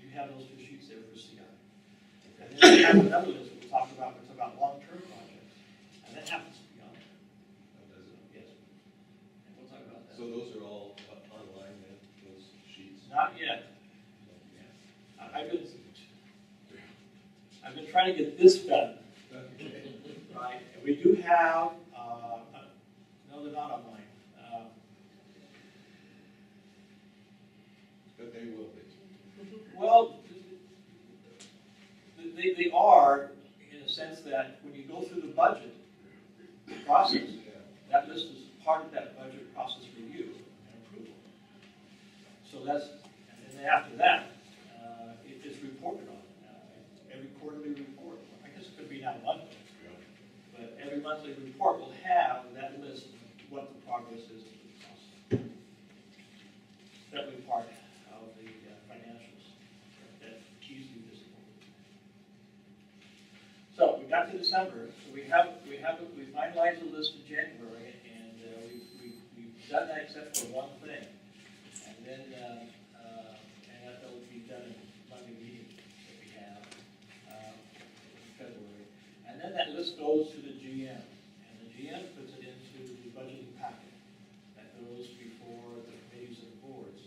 You have those two sheets there for CI. And then we have another list that we'll talk about, it's about long-term projects. And that happens to be on there. does it? Yes. And we'll talk about that. So those are all online then, those sheets? Not yet. been trying to get this done. Right, and we do have, no, they're not online. But they will be. Well, they are, in a sense that when you go through the budget process, that list is part of that budget process review and approval. So that's, and then after that, it's reported on, every quarterly report. I guess it could be not monthly, but every monthly report will have that list of what the progress is of the process. That will be part of the financials that easily visible. So we got to December, so we finalized the list in January, and we've done that except for one thing. And then, and that will be done in Monday meeting that we have in February. And then that list goes to the GM, and the GM puts it into the budgeting packet that goes before the committees and boards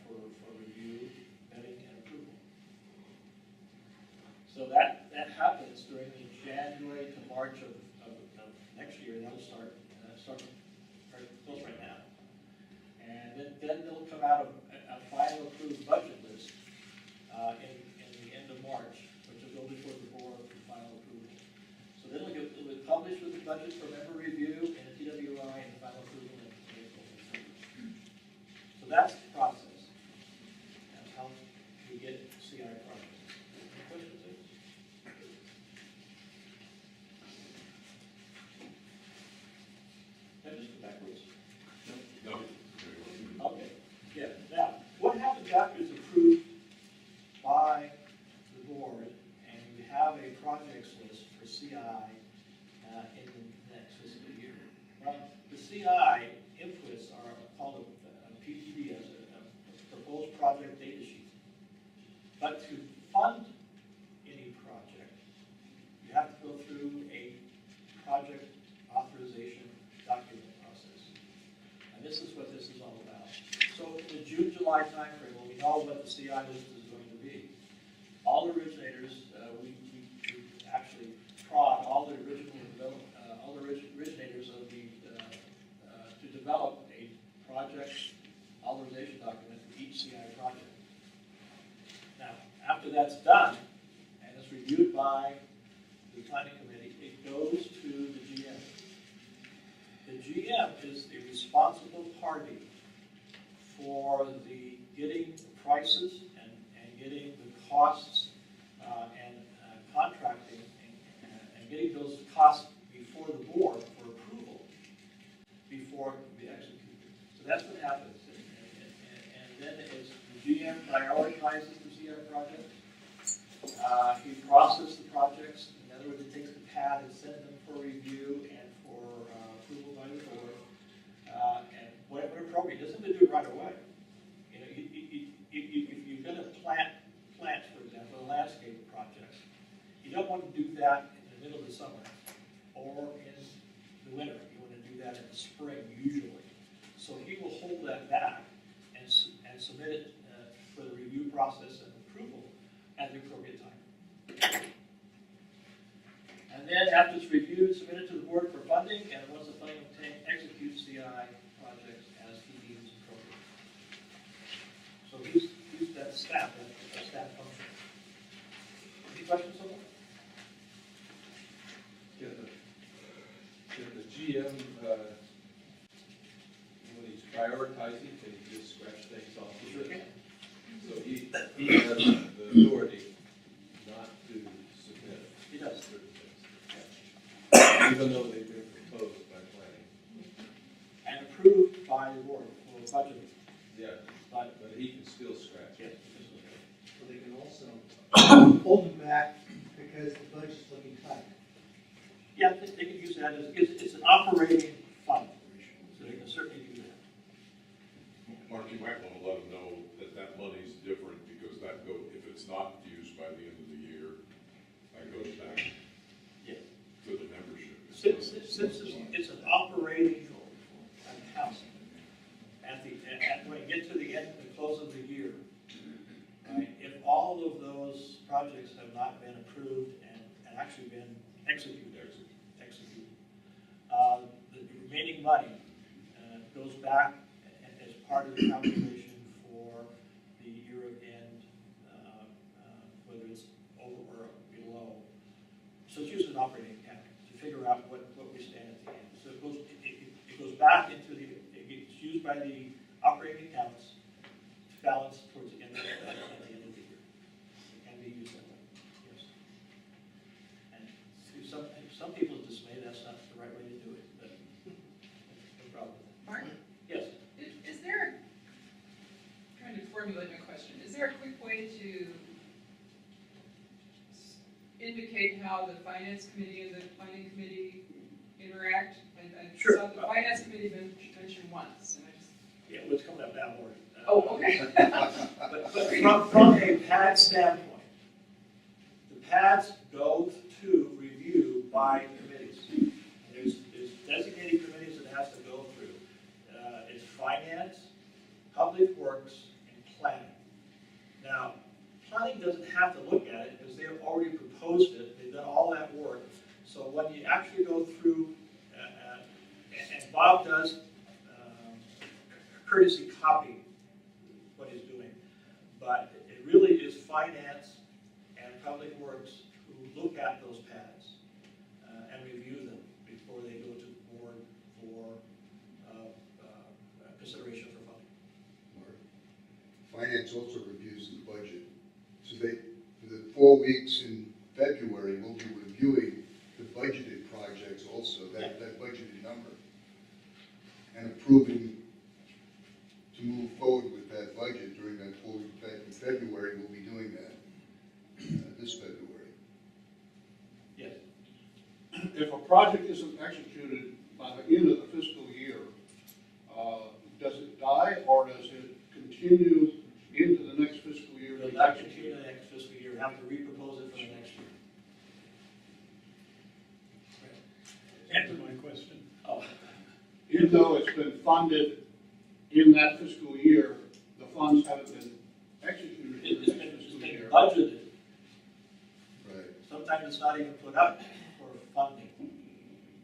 for review, vetting, and approval. So that happens during the January to March of next year. That'll start very close right now. And then they'll come out of a final approved budget list in the end of March, which will go before the board for final approval. So then it'll be published with the budget for member review and the TWI and final approval in April. So that's the process. That's how we get CI projects. Any questions? Can I just go backwards? No. Okay, yeah. Now, what happens after it's approved by the board and you have a projects list for CI in the next fiscal year? Well, the CI inputs are called a PDD, as a proposed project data sheet. But to fund any project, you have to go through a project authorization document process. And this is what this is all about. So in the June-July timeframe, when we know what the CI list is going to be, all the originators, we actually prod all the originators of the to develop a project authorization document for each CI project. Now, after that's done and it's reviewed by the planning committee, it goes to the GM. The GM is the responsible party for the getting the prices and getting the costs and contracting and getting those costs before the board for approval before it can be executed. So that's what happens. And then it's the GM prioritizes the CI project. He processes the projects. In other words, he takes the pad and sends them for review and for approval by the board. And whatever appropriate, he doesn't have to do it right away. You know, if you're going to plant, for example, landscape projects, you don't want to do that in the middle of the summer or in the winter. You want to do that in the spring usually. So he will hold that back and submit it for the review process and approval at the appropriate time. And then after it's reviewed, submitted to the board for funding, and once the funding obtained, execute CI projects as he deems appropriate. So he's that staff, that staff function. Any questions on that? Can the GM, when he's prioritizing, can he just scratch things off? Sure can. So he has the authority not to submit. He does. Certain things. Even though they've been proposed by planning. And approved by the board for budget. Yeah, But but he can still scratch. yes, So they can also hold them back because the budget's looking tight. yeah, they can use that as it's an operating fund, so they can certainly do that. Mark, you might want to let them know that that money's different because that if it's not used by the end of the year, that goes back Yeah. to the membership. Since it's an operating account, when you get to the end, the close of the year, right, if all of those projects have not been approved and actually been executed. The remaining money goes back as part of the calculation for the year end, whether it's over or below. So it's used as an operating account to figure out what we stand at the end. So it goes back into it gets used by the operating accounts to balance towards the end of the year. It can be used that way, yes. And to some people's dismay, that's not the right way to do it, but no problem. Martin, Yes. is there, trying to formulate my question, is there a quick way to indicate how the finance committee and the planning committee interact? I Sure. saw the finance committee mentioned once, and I just. Yeah, well, it's coming up now more. Oh, okay. But from a pad standpoint, the pads go to review by committees. There's designated committees that it has to go through. It's finance, public works, and planning. Now, planning doesn't have to look at it because they've already proposed it. They've done all that work. So when you actually go through, and Bob does courtesy copy what he's doing, but it really is finance and public works who look at those pads and review them before they go to the board for consideration for funding. Finance also reviews the budget. So they, for the 4 weeks in February, we'll be reviewing the budgeted projects also, that budgeted number, and approving to move forward with that budget during that 4 week in February. We'll be doing that this February. Yes. If a project isn't executed by the end of the fiscal year, does it die or does it continue into the next fiscal year? Will not continue the next fiscal year, have to repropose it for the next year. Answer my question. Oh. Even though it's been funded in that fiscal year, the funds haven't been executed in It's the been next fiscal budgeted. Right. Sometimes it's not even put up for funding.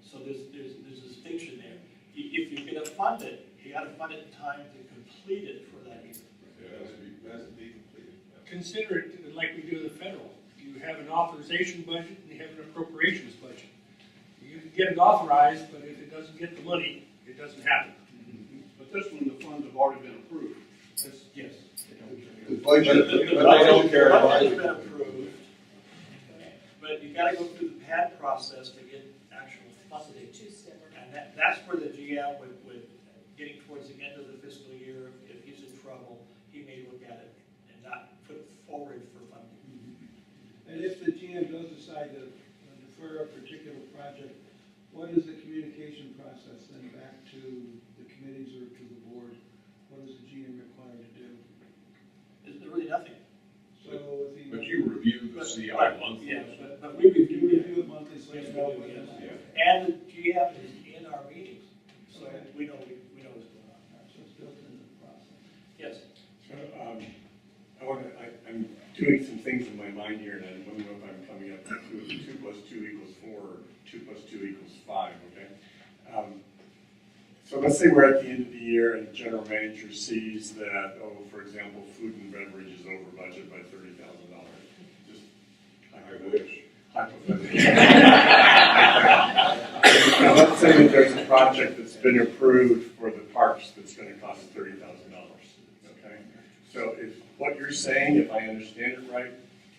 So there's a distinction there. If you're gonna fund it, you gotta fund it in time to complete it for that year. Yeah, it has to be completed. Consider it like we do the federal. You have an authorization budget and you have an appropriations budget. You can get it authorized, but if it doesn't get the money, it doesn't happen. But this one, the funds have already been approved. Yes. The budget. But they don't care The about budget's it. been approved, but you gotta go through the pad process to get actual funding. And that's where the GM would, getting towards the end of the fiscal year, if he's in trouble, he may look at it and not put it forward for funding. And if the GM does decide to defer a particular project, what is the communication process then back to the committees or to the board? What is the GM required to do? There's really nothing. So if he. But you review the CI monthly. Yeah, but we You review review it. it monthly, so Yes, you we know do, what yes. it is. Yeah. And the GM is in our meetings, so Okay. we know what's going on. So it's built into the process. Yes. So, I'm doing some things in my mind here, and I don't know if I'm coming up with 2 + 2 = 4, or 2 + 2 = 5, okay? So let's say we're at the end of the year and the general manager sees that, for example, food and beverage is over budget by $30,000. Just, I wish. hypothetically. Now, let's say that there's a project that's been approved for the parks that's gonna cost $30,000, okay? So if what you're saying, if I understand it right,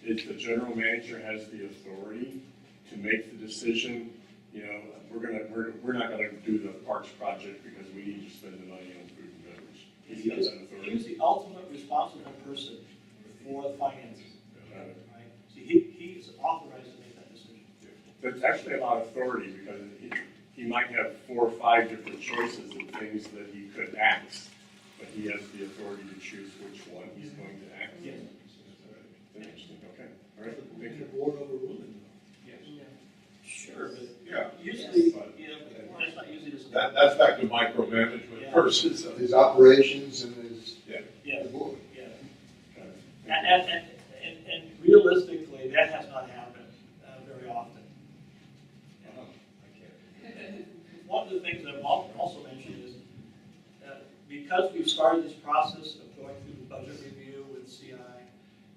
is the general manager has the authority to make the decision, you know, we're not gonna do the parks project because we need to spend the money on food and beverage. He has that authority. He's the ultimate responsible person for the finances, Got it. right? So he's authorized to make that decision. That's actually a lot of authority because he might have 4 or 5 different choices of things that he could ask, but he has the authority to choose which one he's going to act. Yes. Interesting, okay, all right, thank The you. board overruling. Yes. Sure, but Yeah. usually, you know, that's not usually the. That's back to micromanagement Yeah. versus. His operations and his, Yeah, the board. yeah. Got it. And realistically, started this process of going through the budget review with CI,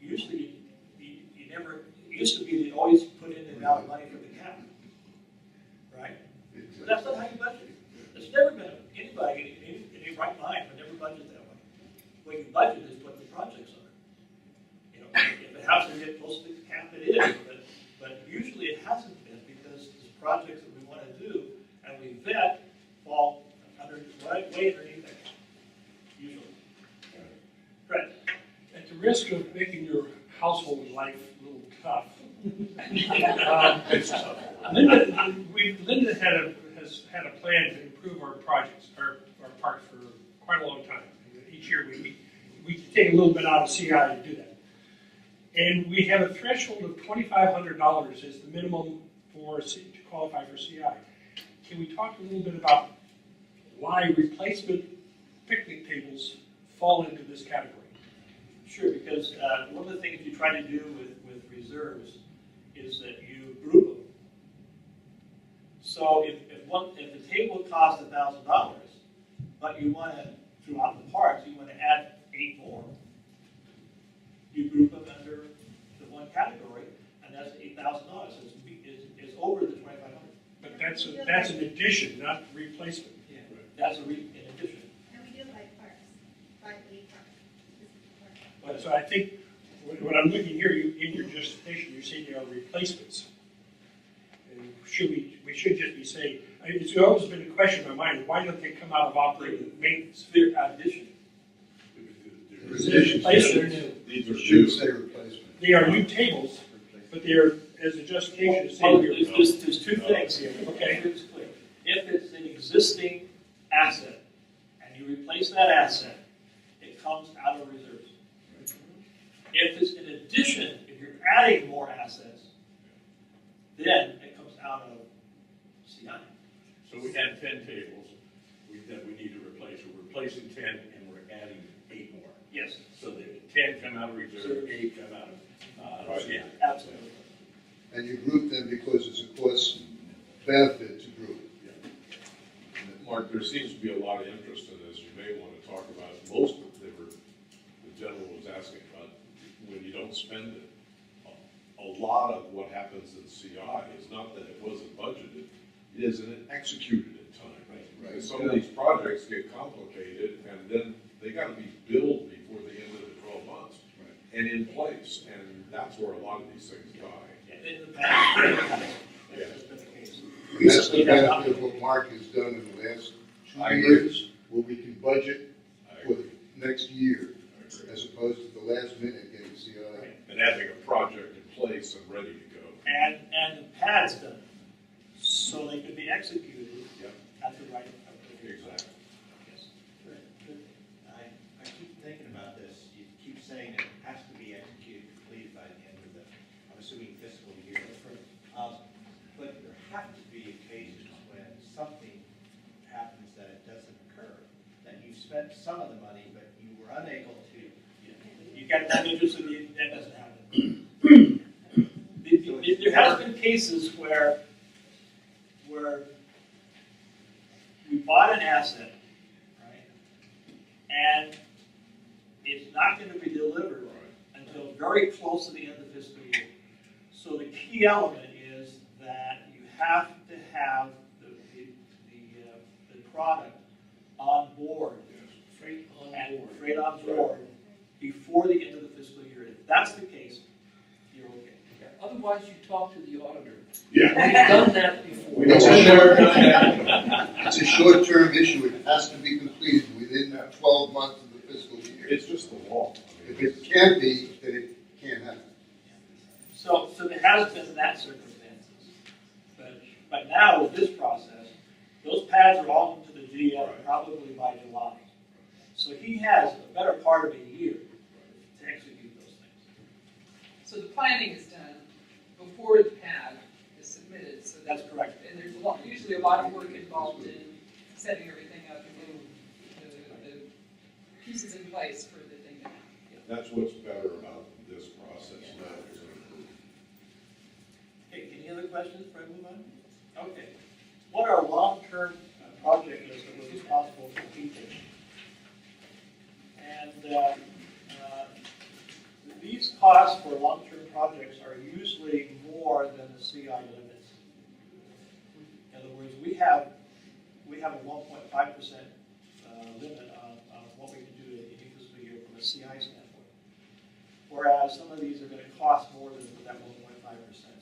usually, you never, it used to be they always put in the amount of money for the cap, right? But that's not how you budget. It's never been, anybody in a right mind would never budget that way. What you budget is what the projects are. You know, if it happens to get close to the cap, it is, but usually it hasn't been because the projects that we want to do and we vet fall under, way underneath that, usually. Right. At the risk of making your household life a little tough, Linda has had a plan to improve our projects, our parks for quite a long time. Each year we take a little bit out of CI to do that. And we have a threshold of $2,500 as the minimum to qualify for CI. Can we talk a little bit about why replacement picnic tables fall into this category? Sure, because one of the things you try to do with reserves is that you group them. So if the table costs $1,000, but you want to, throughout the parks, you want to add 8 more, you group them under the one category, and that's $8,000. So it's over the $2,500. But that's an addition, not replacement. Yeah, that's an addition. And we do it by parks, by 8 parks. So I think when I'm looking here, in your justification, you're saying they are replacements. And we should just be saying, it's always been a question in my mind, why don't they come out of operating maintenance? Addition. Replacement. These are Should say replacement. They are new tables, but they are, as a justification, to say Well, here. there's two things here. Okay. It's clear. If it's an existing asset and you replace that asset, it comes out of reserves. If it's in addition, if you're adding more assets, then it comes out of CI. So we had 10 tables that we need to replace. We're replacing 10 and we're adding 8 more. Yes. So the 10 come out of reserve, 8 come out of, Yeah, absolutely. And you group them because it's a cost benefit to group. Mark, there seems to be a lot of interest in this. You may want to talk about it. Most of the gentleman was asking about when you don't spend it. A lot of what happens in CI is not that it wasn't budgeted, it isn't executed in time. Right. And some of these projects get complicated and then they got to be billed before the end of the 12 months and in place. And that's where a lot of these things die. In the past, that's been the case. And that's the benefit of what Mark has done in the last 2 years, where we can budget for the next year, as opposed to the last minute getting CI. And having a project in place and ready to go. And the pads done, so they could be executed at the right time. Exactly. Yes. I keep thinking about this. You keep saying it has to be executed, completed by the end of the, I'm assuming, fiscal year. But there have to be occasions when something happens that it doesn't occur, that you spent some of the money, but you were unable to. You got that interest in the, that doesn't happen. There has been cases where we bought an asset, right, and it's not going to be delivered until very close to the end of the fiscal year. So the key element is that you have to have the product on board, freight on board, before the end of the fiscal year. If that's the case, you're okay. Otherwise, you talk to the auditor. Yeah. We've done that before. It's a short-term issue. It has to be completed within that 12 months of the fiscal year. It's just the law. If it can't be, then it can't happen. So there has been that circumstances. But now with this process, those pads are all into the GM probably by July. So he has a better part of a year to execute those things. So the planning is done before the pad is submitted, so That's correct. and there's usually a lot of work involved in setting everything up and getting the pieces in place for the thing to happen. That's what's better about this process now. Okay, any other questions before I move on? Okay. What are long-term project lists that we're responsible for keeping? that these costs for long-term projects are usually more than the CI limits. In other words, we have a 1.5% limit on what we can do in any fiscal year from a CI standpoint. Whereas some of these are going to cost more than that 1.5%.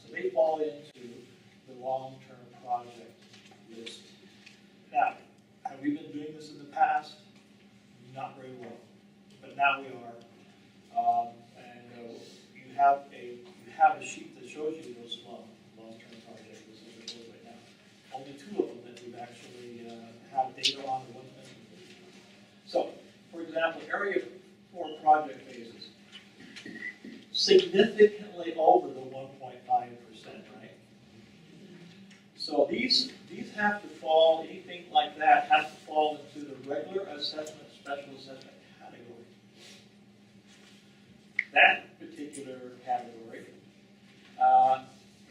So they fall into the long-term project list. Now, have we been doing this in the past? Not very well, but now we are. You have a sheet that shows you those long-term projects as it goes right now. Only 2 of them that we've actually have data on the one thing. So, for example, area 4 project phases, significantly over the 1.5%, right? So these have to fall, anything like that has to fall into the regular assessment, special assessment category. That particular category,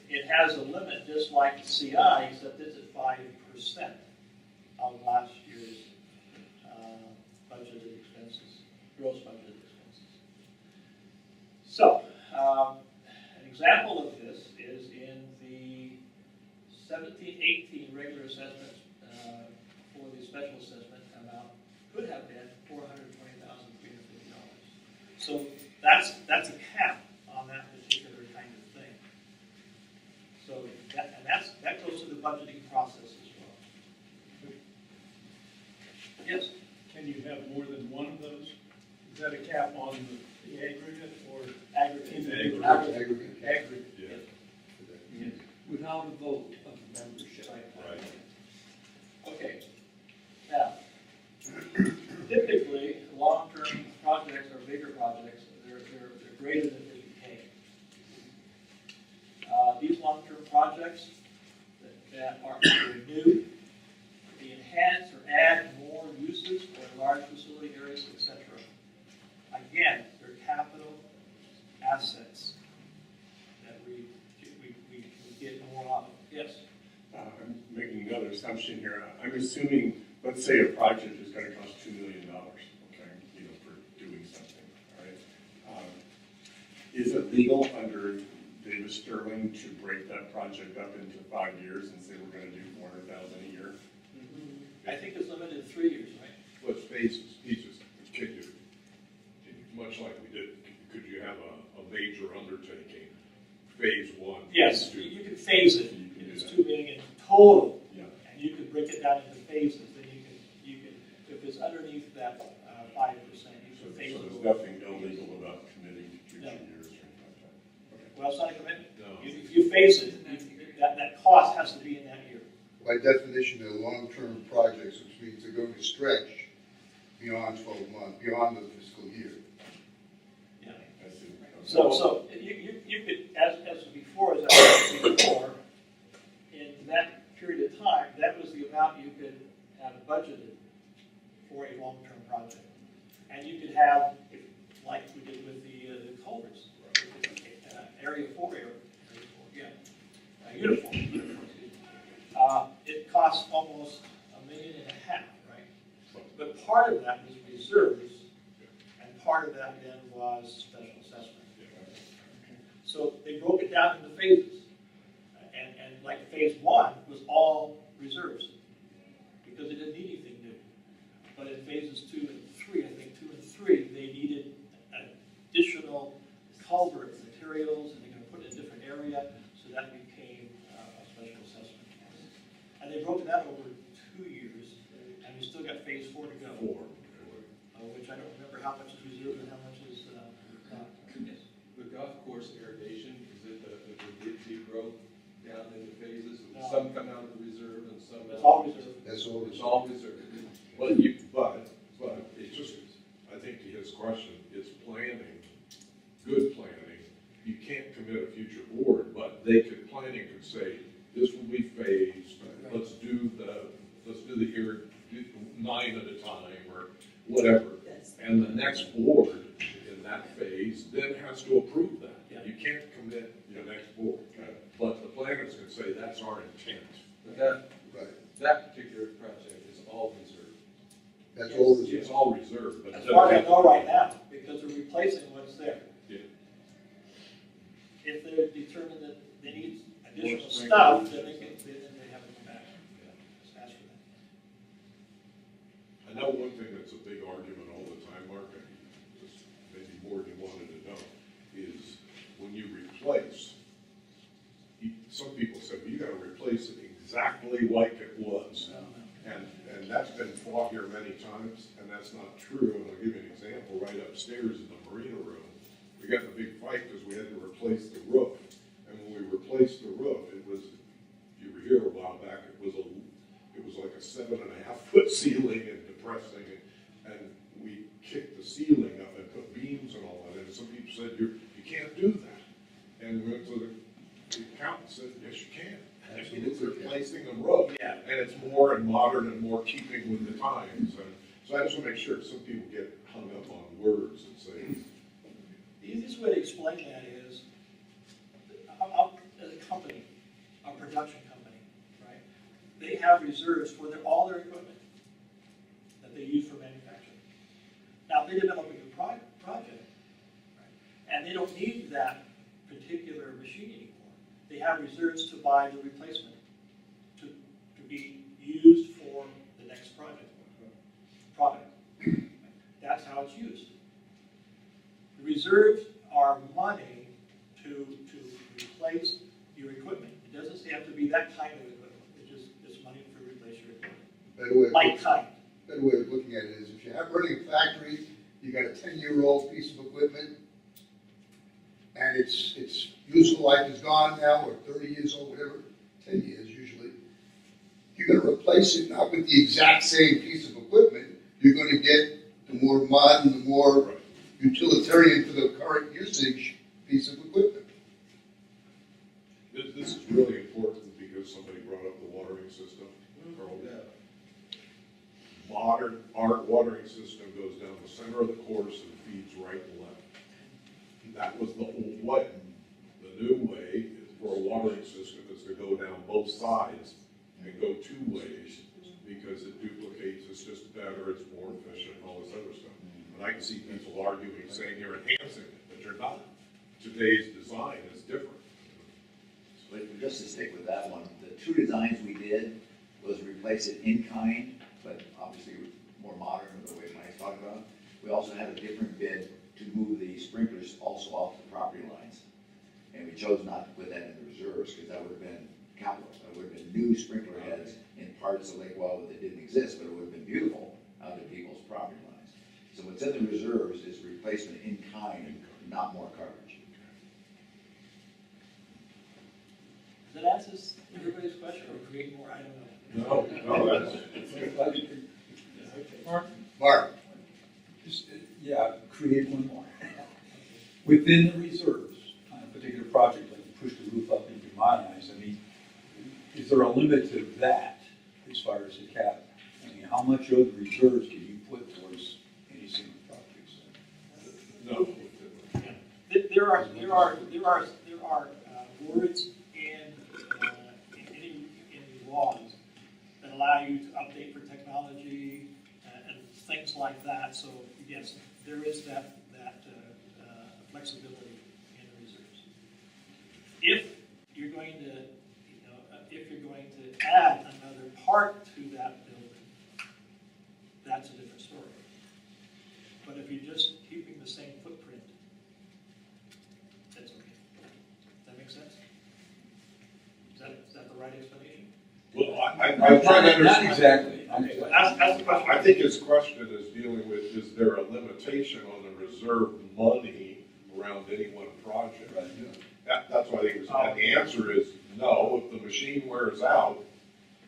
it has a limit just like the CI, except it's at 5% of last year's budgeted expenses, gross budgeted expenses. So, an example of this is in the 17-18 regular assessments for the special assessment amount could have been $420,350. So that's a cap on that particular kind of thing. So that goes to the budgeting process as well. Yes? Can you have more than one of those? Is that a cap on the aggregate or? Aggregate. Aggregate. Yeah. Without a vote of the membership. Right. Okay. Now, typically, long-term projects or bigger projects, they're greater than 50K. These long-term projects that are either new, they enhance or add more uses or large facility areas, etc. Again, they're capital assets that we can get more of. Yes? I'm making another assumption here. I'm assuming, let's say a project is going to cost $2 million, okay, for doing something, all right? Is it legal under Davis Sterling to break that project up into 5 years and say we're going to do $400,000 a year? I think it's limited to 3 years, right? What's phases, pieces, could you, much like we did, could you have a major undertaking, phase 1? Yes, phase 2? you can phase it. You can do It's that. $2 million total, Yeah. and you can break it down into phases. Then you can if it's underneath that 5%, you So can phase there's it. nothing illegal about committing to future No. years or anything like that? Okay. Well, it's not a commitment. No. If you phase it, that cost has to be in that year. By definition, they're long-term projects, which means they're going to stretch beyond 12 months, beyond the fiscal year. Yeah. I see. So you could, as before, as I said before, in that period of time, that was the amount you could have budgeted for a long-term project. And you could have, like we did with the culverts, area 4, uniform. It cost almost $1.5 million, right? But part of that was reserves, and part of that then was special assessment. So they broke it down into phases. And like phase 1 was all reserves, because it didn't need anything new. But in phases 2 and 3, I think 2 and 3, they needed additional culvert materials, and they're going to put it in a different area, so that became a special assessment. And they broke it out over 2 years, and we still got phase 4 to go. 4. Which I don't remember how much is reserved and how much is not. Yes. The golf course irrigation, is it the growth down into phases? No. Some come out of the reserve and some It's out. all reserved. That's all. It's all reserved. But it's just, I think to his question, it's planning, good planning. You can't commit a future board, but planning could say, this will be phased, let's do the 9 at a time, or whatever. And the next board in that phase then has to approve that. Yeah. You can't commit the next board, but the planners can say, that's our intent. But that Right. particular project is all reserved. That's all It's reserved. all reserved, but. As far as I know right now, because they're replacing what's there. Yeah. If they determine that they need additional More stuff, then they have to come back. Just ask for that. I know one thing that's a big argument all the time, Mark, and just maybe more than you wanted to know, is when you replace, some people say, well, you gotta replace it exactly like it was. And that's been fought here many times, and that's not true. And I'll give you an example. Right upstairs in the marina room, we got in a big fight because we had to replace the roof. And when we replaced the roof, it was, if you were here a while back, it was like a 7.5-foot ceiling and depressing. And we kicked the ceiling up and put beams and all that. And some people said, you can't do that. And we went to the accountant said, yes, you can. It's replacing the roof. Yeah. And it's more and modern and more keeping with the times. And so I just want to make sure some people get hung up on words and say. The easiest way to explain that is, as a company, a production company, right? They have reserves for all their equipment that they use for manufacturing. Now, if they develop a new project, right, and they don't need that particular machine anymore, they have reserves to buy the replacement to be used for the next product. That's how it's used. The reserves are money to replace your equipment. It doesn't have to be that kind of equipment. It's money to replace your equipment. Like kind. Better way of looking at it is if you have running a factory, you got a 10-year-old piece of equipment, and its useful life is gone now, or 30 years old, whatever, 10 years usually. You're going to replace it not with the exact same piece of equipment. You're going to get the more modern, the more utilitarian for the current usage piece of equipment. This is really important because somebody brought up the watering system earlier. Modern, our watering system goes down the center of the course and feeds right and left. That was the old way. The new way for a watering system is to go down both sides and go 2 ways because it duplicates, it's just better, it's more efficient, and all this other stuff. And I can see people arguing, saying you're enhancing it, but you're not. Today's design is different. But just to stick with that one, the 2 designs we did was replace it in kind, but obviously more modern the way Mike's talking about. We also had a different bid to move the sprinklers also off the property lines. And we chose not to put that in the reserves because that would have been capital. That would have been new sprinkler heads in parts of Lake Wildwood that didn't exist, but it would have been beautiful out to people's property lines. So what's in the reserves is replacement in kind, not more coverage. Does that answer everybody's question or create more? I don't know. No, that's. Mark? Just, create one more. Within the reserves, on a particular project, like you push the roof up and you modernize, I mean, is there a limit to that as far as the cap? I mean, how much of the reserves can you put towards any single project? No. There are words in the laws that allow you to update for technology and things like that. So yes, there is that flexibility in the reserves. If you're going to add another part to that building, that's a different story. But if you're just keeping the same footprint, that's okay. Does that make sense? Is that the right explanation? Well, I'm trying to understand. Not exactly. That's the question. I think his question is dealing with, is there a limitation on the reserve money around any one project? Right. That's why I think the answer is no. If the machine wears out,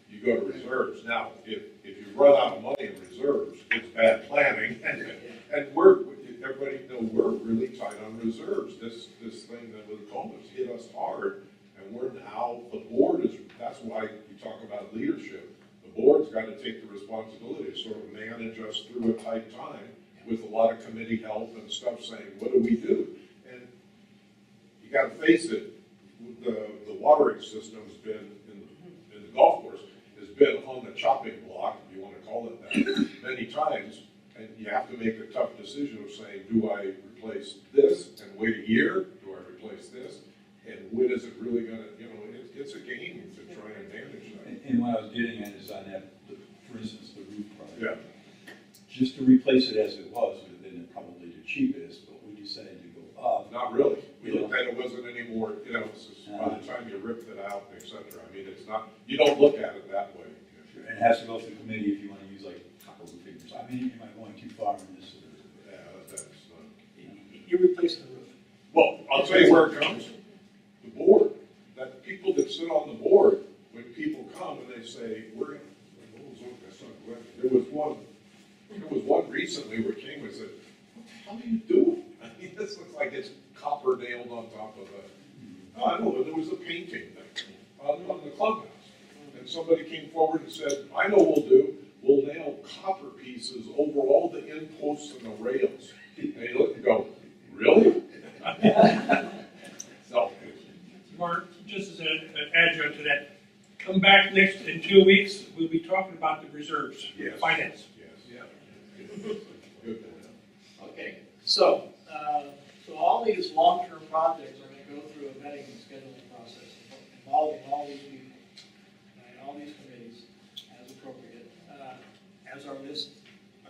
you go to reserves. Now, if you run out of money in reserves, it's bad planning. And everybody knows we're really tight on reserves. This thing that with COMA's hit us hard, and we're now, the board is, that's why you talk about leadership. The board's got to take the responsibility to sort of manage us through a tight time with a lot of committee help and stuff saying, what do we do? And you got to face it, the watering system's been in the golf course has been on the chopping block, if you want to call call it that, many times, and you have to make a tough decision of saying, do I replace this and wait a year? Do I replace this? And when is it really gonna, it's a game to try and manage that. And what I was getting at is on that, for instance, the roof project. Yeah. Just to replace it as it was would have been probably the cheapest, but we decided to go up. Not really. We looked at it, wasn't any more, it's just by the time you ripped it out, et cetera. I mean, it's not, you don't look at it that way. And it has to go through committee if you want to use like copper roofing or something. I mean, am I going too far in this? Yeah, that's, You're replacing the roof. well, I'll tell you where it comes. The board, that people that sit on the board, when people come and they say, there was one recently where came and said, how do you do it? I mean, this looks like it's copper nailed on top of it. Oh, I know, but there was a painting on the clubhouse. And somebody came forward and said, I know what we'll do. We'll nail copper pieces over all the end posts and the rails. And you look and go, really? So, Mark, just as an adjunct to that, come back in 2 weeks, we'll be talking about the reserves, Yes. finance. yes. Yeah. Good. Okay, so all these long-term projects are going to go through a vetting and scheduling process involving all these people, and all these committees as appropriate, as our list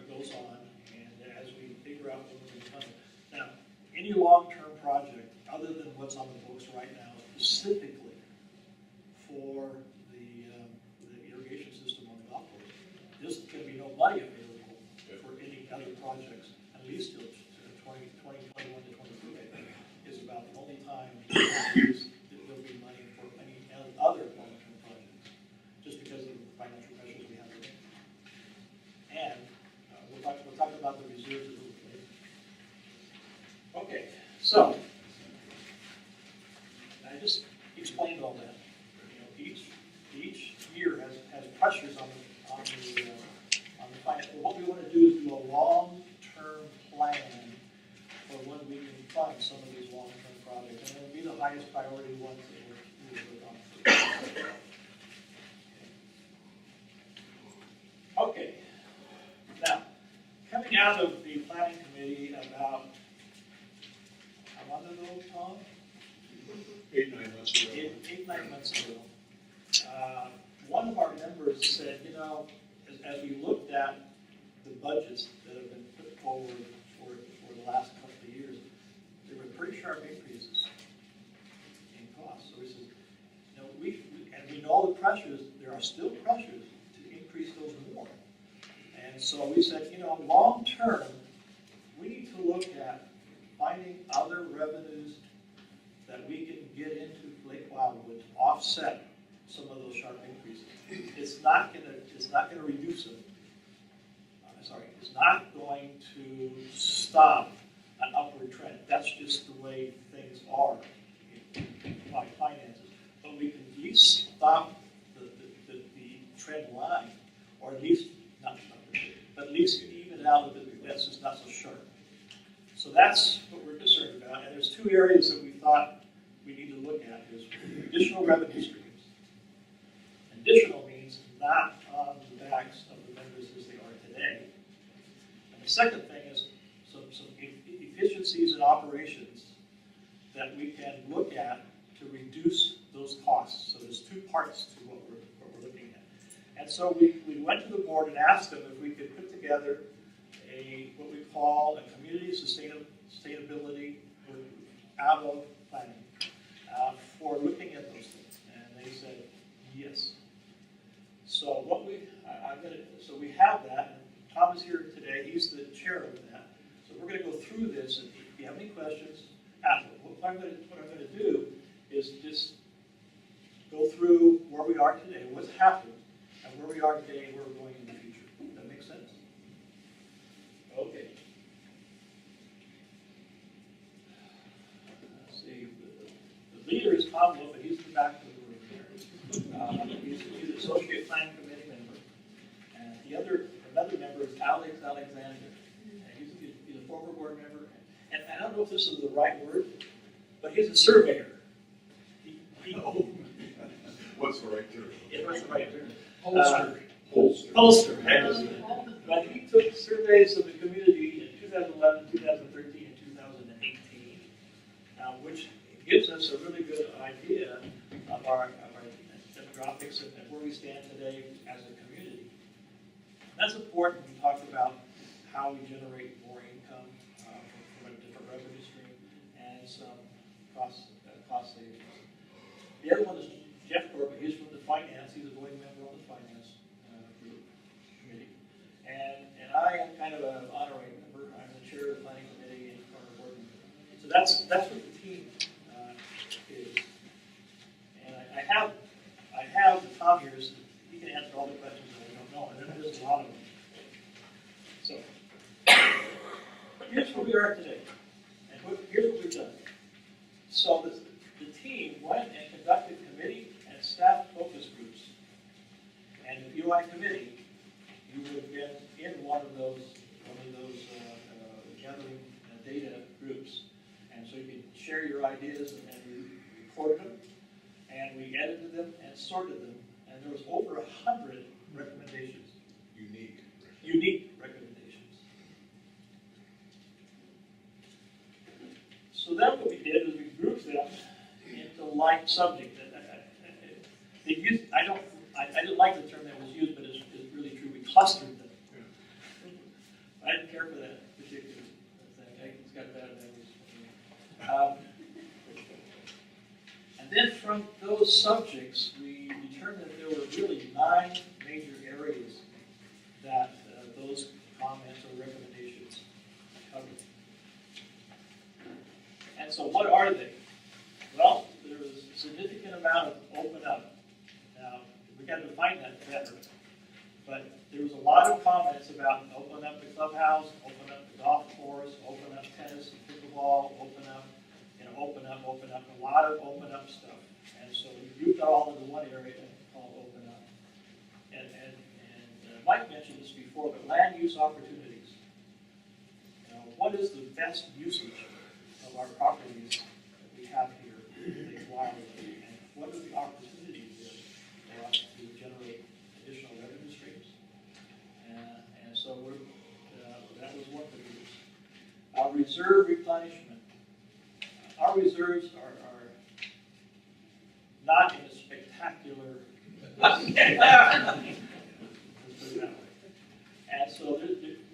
goes on, and as we figure out what we're going to do. Now, any long-term project, other than what's on the books right now, specifically for the irrigation system on the golf course, there's going to be no money available for any other projects, at least till 2021 to 23, I think, is about the only time there'll be money for any other long-term projects, just because of the financial pressures we have today. And we'll talk about the reserves a little bit later. Okay, so I just explained all that. Each year has pressures on the finance. But what we want to do is do a long-term plan for when we can fund some of these long-term projects, and it'll be the highest priority ones that we'll work on first. Okay. Now, coming out of the planning committee about how long ago, Tom? 8, 9 months ago. 9 months ago. One of our members said, as we looked at the budgets that have been put forward for the last couple of years, there were pretty sharp increases in costs. So we said, we know the pressures, there are still pressures to increase those more. And so we said, long term, we need to look at finding other revenues that we can get into Lake Wildwood to offset some of those sharp increases. It's not going to reduce them. It's not going to stop an upward trend. That's just the way things are in finances. But we can at least stop the trend line, or at least not stop it, but at least even it out a bit. That's just not so sharp. So that's what we're concerned about. And there's 2 areas that we thought we need to look at. Is additional revenue streams. Additional means not on the backs of the members as they are today. And the second thing is some efficiencies in operations that we can look at to reduce those costs. So there's 2 parts to what we're looking at. And so we went to the board and asked them if we could put together what we call a community sustainability out of planning for looking at those things. And they said yes. So so we have that, and Tom is here today, he's the chair of that. So we're going to go through this, and if you have any questions, ask them. What I'm going to do is just go through where we are today, what's happened, and where we are today, and where we're going in the future. Does that make sense? Okay. Let's see, the leader is Tom Wolf, and he's in the back of the room here. He's an associate planning committee member. And another member is Alex Alexander. And he's a former board member. And I don't know if this is the right word, but he's a surveyor. What's the right term? What's the right term? Pollster. Pollster, but he took surveys of the community in 2011, 2013, and 2018, which gives us a really good idea of our demographics and where we stand today as a community. And that's important when we talk about how we generate more income from a different revenue stream and some cost savings. The other one is Jeff Corbett. He's from the finance. He's a voting member on the finance group committee. And I am kind of an honorary member. I'm the chair of the planning committee and part of the board member. So that's what the team is. And I have Tom here, so he can answer all the questions that we don't know, and then there's a lot of them. So here's where we are today, and here's what we've done. So the team went and conducted committee and staff focus groups. And if you were on a committee, you would have been in one of those gathering data groups. And so you could share your ideas, and we recorded them, and we edited them and sorted them. And there was over 100 recommendations. Unique recommendations. So then what we did is we grouped them into like subject. I didn't like the term that was used, but it's really true. We clustered them. I didn't care for that particular thing. It's got bad memories. And then from those subjects, we determined that there were really 9 major areas that those comments or recommendations covered. And so what are they? Well, there was a significant amount of open up. Now, we got to define that better. But there was a lot of comments about open up the clubhouse, open up the golf course, open up tennis and pickleball, open up, a lot of open up stuff. And so we grouped it all into one area called open up. And Mike mentioned this before, but land use opportunities. What is the best usage of our properties that we have here in Lake Wildwood? And what are the opportunities there for us to generate additional revenue streams? And so that was one of the groups. Our reserve replenishment. Our reserves are not in a spectacular and so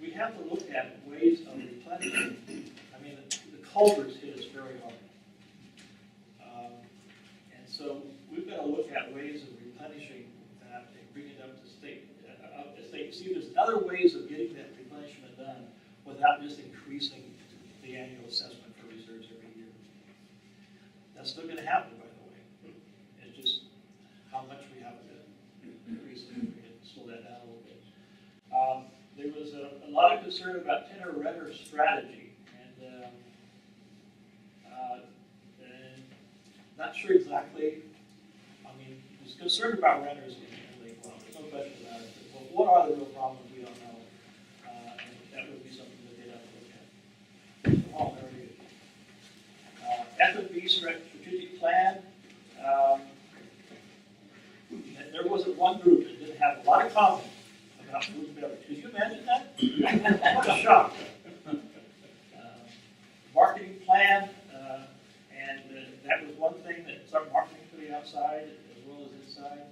we have to look at ways of replenishing. I mean, the culverts hit us very hard. And so we've got to look at ways of replenishing that and bring it up to state. See, there's other ways of getting that replenishment done without just increasing the annual assessment for reserves every year. That's still going to happen, by the way. It's just how much we have to increase it. We can slow that down a little bit. There was a lot of concern about tenor renter strategy, and not sure exactly. I mean, there's concern about renters in Lake Wildwood. There's no question about it. But what are the real problems? We don't know. And that would be something that they'd have to look at. Oh, very good. F&B strategic plan. There wasn't one group that didn't have a lot of comment about food and beverage. Could you imagine that? What a shock. Marketing plan, and that was one thing that started marketing for the outside as well as inside.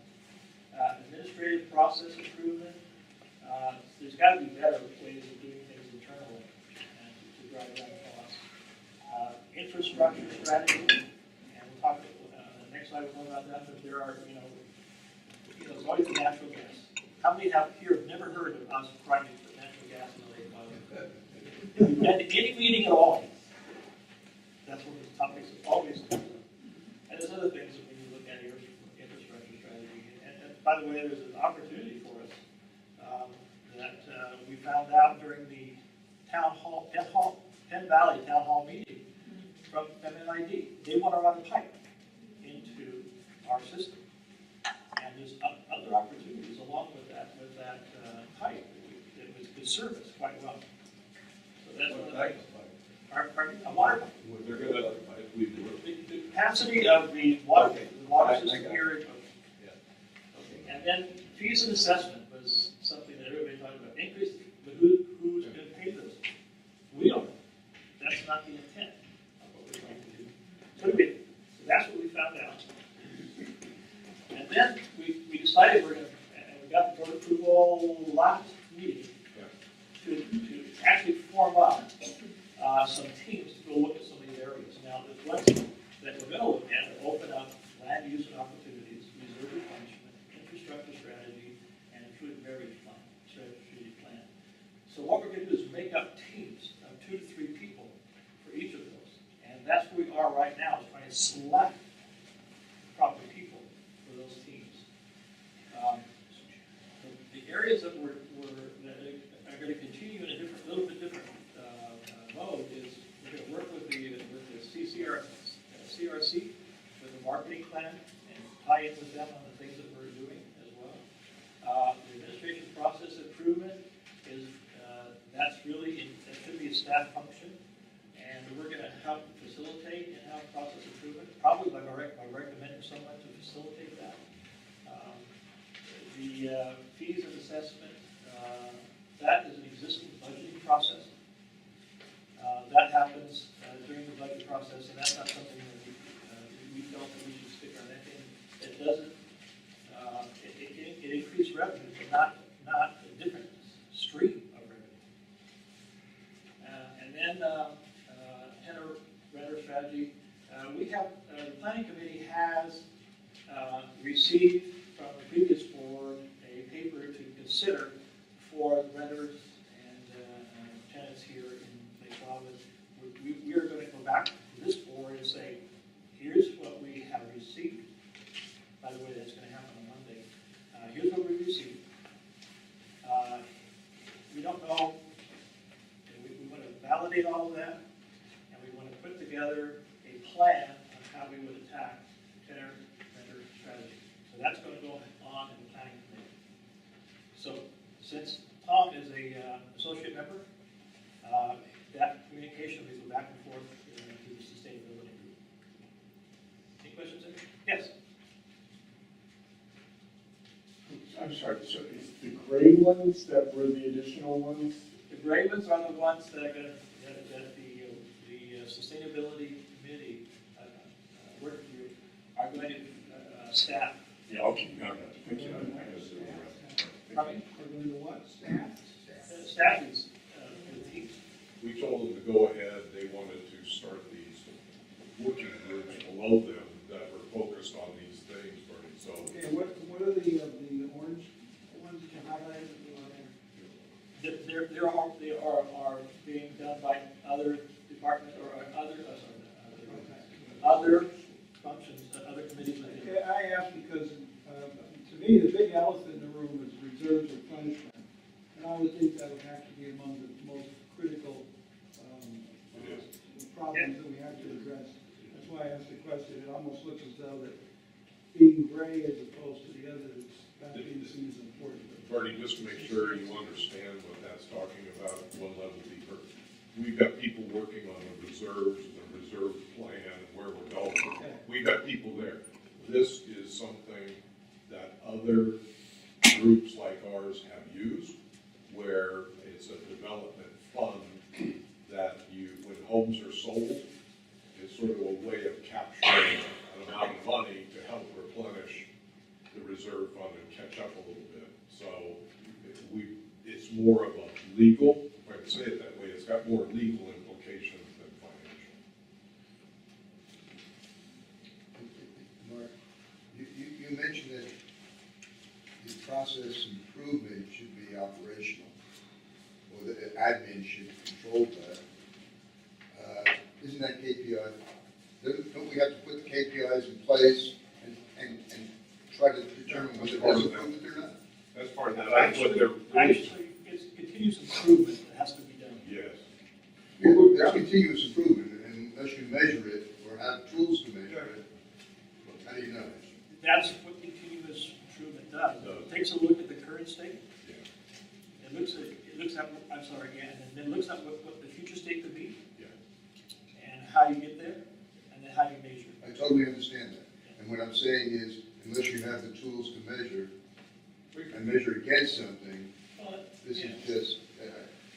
Administrative process improvement. There's got to be better ways of doing things internally to drive down costs. Infrastructure strategy, and we'll talk the next slide more about that, but there are, there's always the natural gas. How many here have never heard of us projects for natural gas in the Lake Wildwood? At any meeting at all, that's one of the topics that always comes up. And there's other things that when you look at your infrastructure strategy. And by the way, there's an opportunity for us that we found out during the Penn Valley Town Hall meeting from MNID. They want to run a pipe into our system. And there's other opportunities along with that pipe that could serve us quite well. So that's what a water pipe. They're good at other pipes. We do it. The capacity of the water system here. Okay. And then fees and assessment was Could be. So that's what we found out. And then we decided we're gonna, and we got the board approval last meeting to actually form up some teams to go look at some of these areas. Now, the ones that we're gonna look at are open up land use and opportunities, reserve replenishment, infrastructure strategy, and food and beverage plan, strategic plan. So what we're gonna do is make up teams of 2 to 3 people for each of those. And that's where we are right now, is trying to select proper people for those teams. The areas that that are going to continue in a little bit different mode is we're going to work with the CRC, with the marketing plan, and tie in with them on the things that we're doing as well. The administration process improvement is that should be a staff function, and we're going to help facilitate in-house process improvement, probably by recommending someone to facilitate that. The fees and assessment, that is an existing budgeting process. That happens during the budget process, and that's not something that we felt that we should stick our neck in. It doesn't, it increased revenue, but not a different stream of revenue. And then tenor renter strategy. We have, the planning committee has received from the previous board a paper to consider for renters and tenants here in Lake Wildwood. We are going to go back to this board and say, here's what we have received. By the way, that's going to happen on Monday. Here's what we received. We don't know. We want to validate all of that, and we want to put together a plan on how we would attack tenor renter strategy. So that's going to go on in the planning committee. So since Tom is a associate member, that communication will go back and forth to the sustainability group. Any questions? Yes. I'm sorry, so it's the gray ones that were the additional ones? The gray ones are the ones that are going to, that the sustainability committee working group are going to staff. Yeah, okay, all right, thank you. Pardon me? Are going to what, staff? Staff is the team. We told them to go ahead, they wanted to start these working groups below them that were focused on these things, Bernie, so. Okay, what are the orange ones you highlighted? They are being done by other departments or other functions, other committees. Okay, I ask because to me the big elephant in the room is reserves replenishment, and I would think that would have to be among the most critical problems that we have to address. That's why I asked the question. It almost looks as though that being gray as opposed to the others, that being seen as important. Bernie, just to make sure you understand what that's talking about, one level deeper. We've got people working on the reserves, the reserve plan, and where we're going. Okay. We've got people there. This is something that other groups like ours have used, where it's a development fund that when homes are sold, it's sort of a way of capturing an amount of money to help replenish the reserve fund and catch up a little bit. So it's more of a legal, if I can say it that way, it's got more legal implications than financial. Mark, you mentioned that the process improvement should be operational, or the admin should control that. Isn't that KPI? Don't we have to put the KPIs in place and try to determine whether there's improvement or not? That's part of that. Actually, it's continuous improvement that has to be done. Yes. There's continuous improvement, and unless you measure it or have tools to measure it, how do you know? That's what continuous improvement does. It takes a look at the current state. Yeah. It looks at, I'm sorry, yeah, and then looks at what the future state could be. Yeah. And how you get there, and then how you measure. I totally understand that. And what I'm saying is, unless you have the tools to measure, and measure against something, this is just,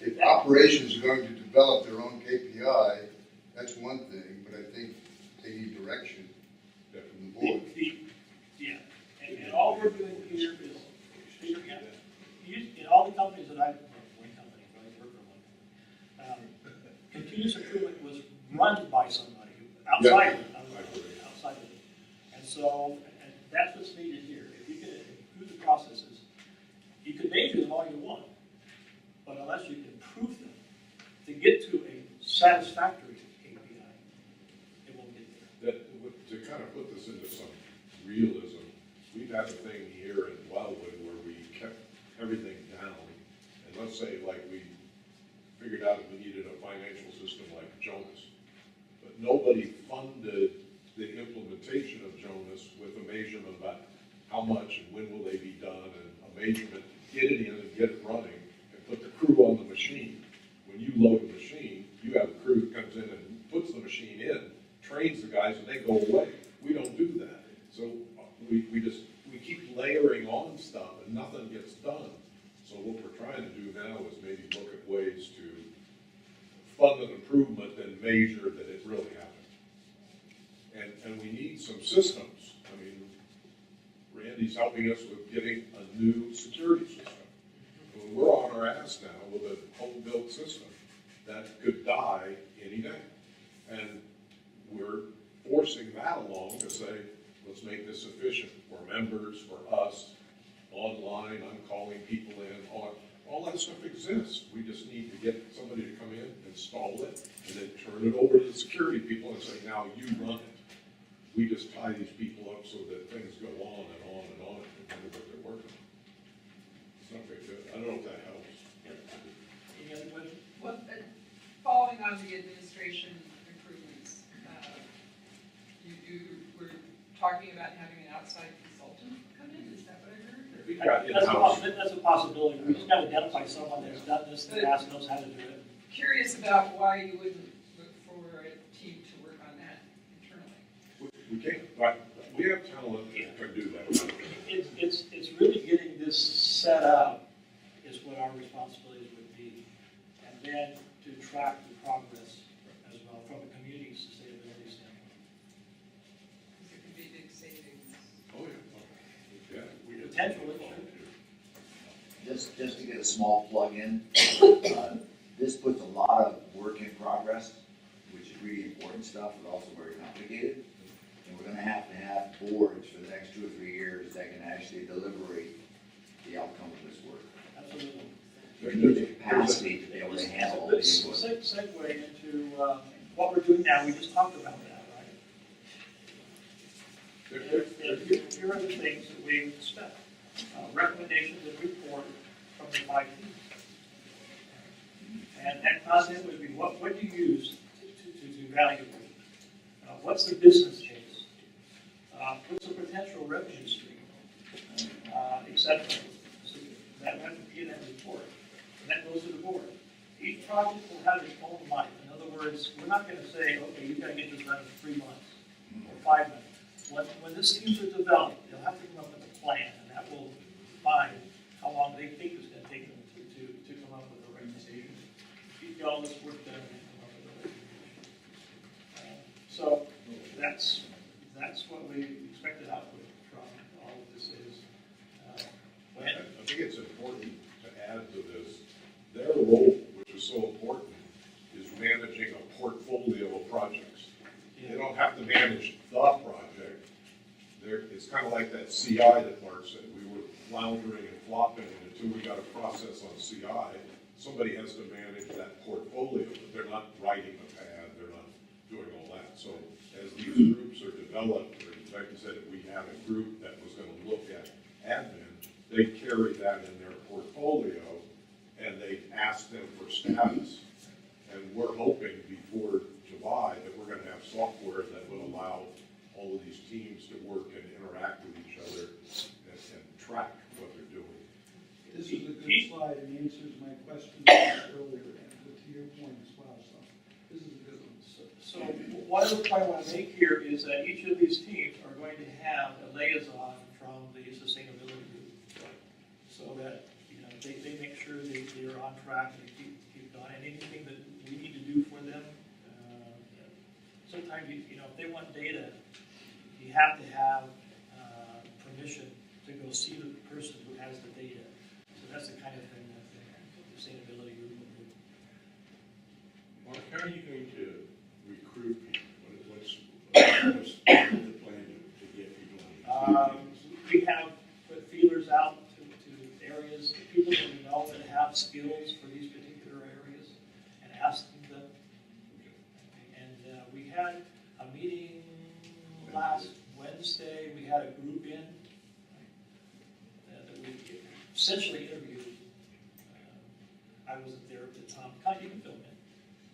if operations are going to develop their own KPI, that's one thing, but I think they need direction from the board. Yeah, and all we're doing here is figuring out, in all the companies that I've, one company, but I work for one, continuous improvement was run by somebody outside of it, outside of it. And so, and that's what's needed here. If you can improve the processes, you can measure them all you want, but unless you can improve them to get to a satisfactory KPI, it won't get there. To kind of put this into some realism, we've had a thing here in Wildwood where we kept everything down. And let's say like we figured out we needed a financial system like Jonas. But nobody funded the implementation of Jonas with a measurement about how much and when will they be done, and a measurement to get it in and get it running and put the crew on the machine. When you load the machine, you have a crew that comes in and puts the machine in, trains the guys, and they go away. We don't do that. So we keep layering on stuff and nothing gets done. So what we're trying to do now is maybe look at ways to fund an improvement and measure that it really happened. And we need some systems. I mean, Randy's helping us with getting a new security system. We're on our ass now with a home-built system that could die any day. And we're forcing that along to say, let's make this efficient for members, for us, online, I'm calling people in, all that stuff exists. We just need to get somebody to come in, install it, and then turn it over to the security people and say, now you run it. We just tie these people up so that things go on and on and on, and remember what they're working on. It's not very good. I don't know if that helps. Any other questions? Well, following on the administration improvements, you were talking about having an outside consultant come in, is that what I heard? We've got That's a possibility. We just got to identify someone that's done this, that knows how to do it. Curious about why you wouldn't look for a team to work on that internally. We can't, but we have talent that can do that. It's really getting this set up is what our responsibilities would be. And then to track the progress as well from a community sustainability standpoint. Because it could be big savings. Oh, yeah. Yeah. Potentially. Just to get a small plug in, this puts a lot of work in progress, which is really important stuff, but also very complicated. And we're gonna have boards for the next 2 or 3 years that can actually deliberate the outcome of this work. Absolutely. We need the capacity to be able to handle all the input. Segue into what we're doing now. We just talked about that, right? Here are the things that we expect. Recommendations and report from the 5 teams. And that content would be what do you use to evaluate? What's the business case? What's the potential revenue stream? Etc. So that would be in that report. And that goes to the board. Each project will have its own life. In other words, we're not going to say, okay, you've got to get this done in 3 months or 5 months. When these teams are developed, they'll have to come up with a plan, and that will define how long they think it's going to take them to come up with a recommendation. If you get all this work done, and come up with a recommendation. So that's what we expected output from all of this is. I think it's important to add to this, their role, which is so important, is managing a portfolio of projects. They don't have to manage the project. It's kind of like that CI that Mark said. We were floundering and flopping until we got a process on CI. Somebody has to manage that portfolio, but they're not writing the pad, they're not doing all that. So as these groups are developed, or like you said, if we had a group that was going to look at admin, they carry that in their portfolio and they ask them for status. And we're hoping before July that we're going to have software that will allow all of these teams to work and interact with each other and track what they're doing. This is a good slide and answers my question earlier, and to your point as well, so this is a good one. So one other point I want to make here is that each of these teams are going to have a liaison from the sustainability group, so that they make sure they're on track and they keep going. And anything that we need to do for them, sometimes times, you know, if they want data, you have to have permission to go see the person who has the data. So that's the kind of thing that the sustainability group will do. Mark, how are you going to recruit people? What's the plan to get people on? We have put feelers out to areas, people that we know that have skills for these particular areas, and asking them. And we had a meeting last Wednesday. We had a group in that we essentially interviewed. I wasn't there at the time. You can fill in.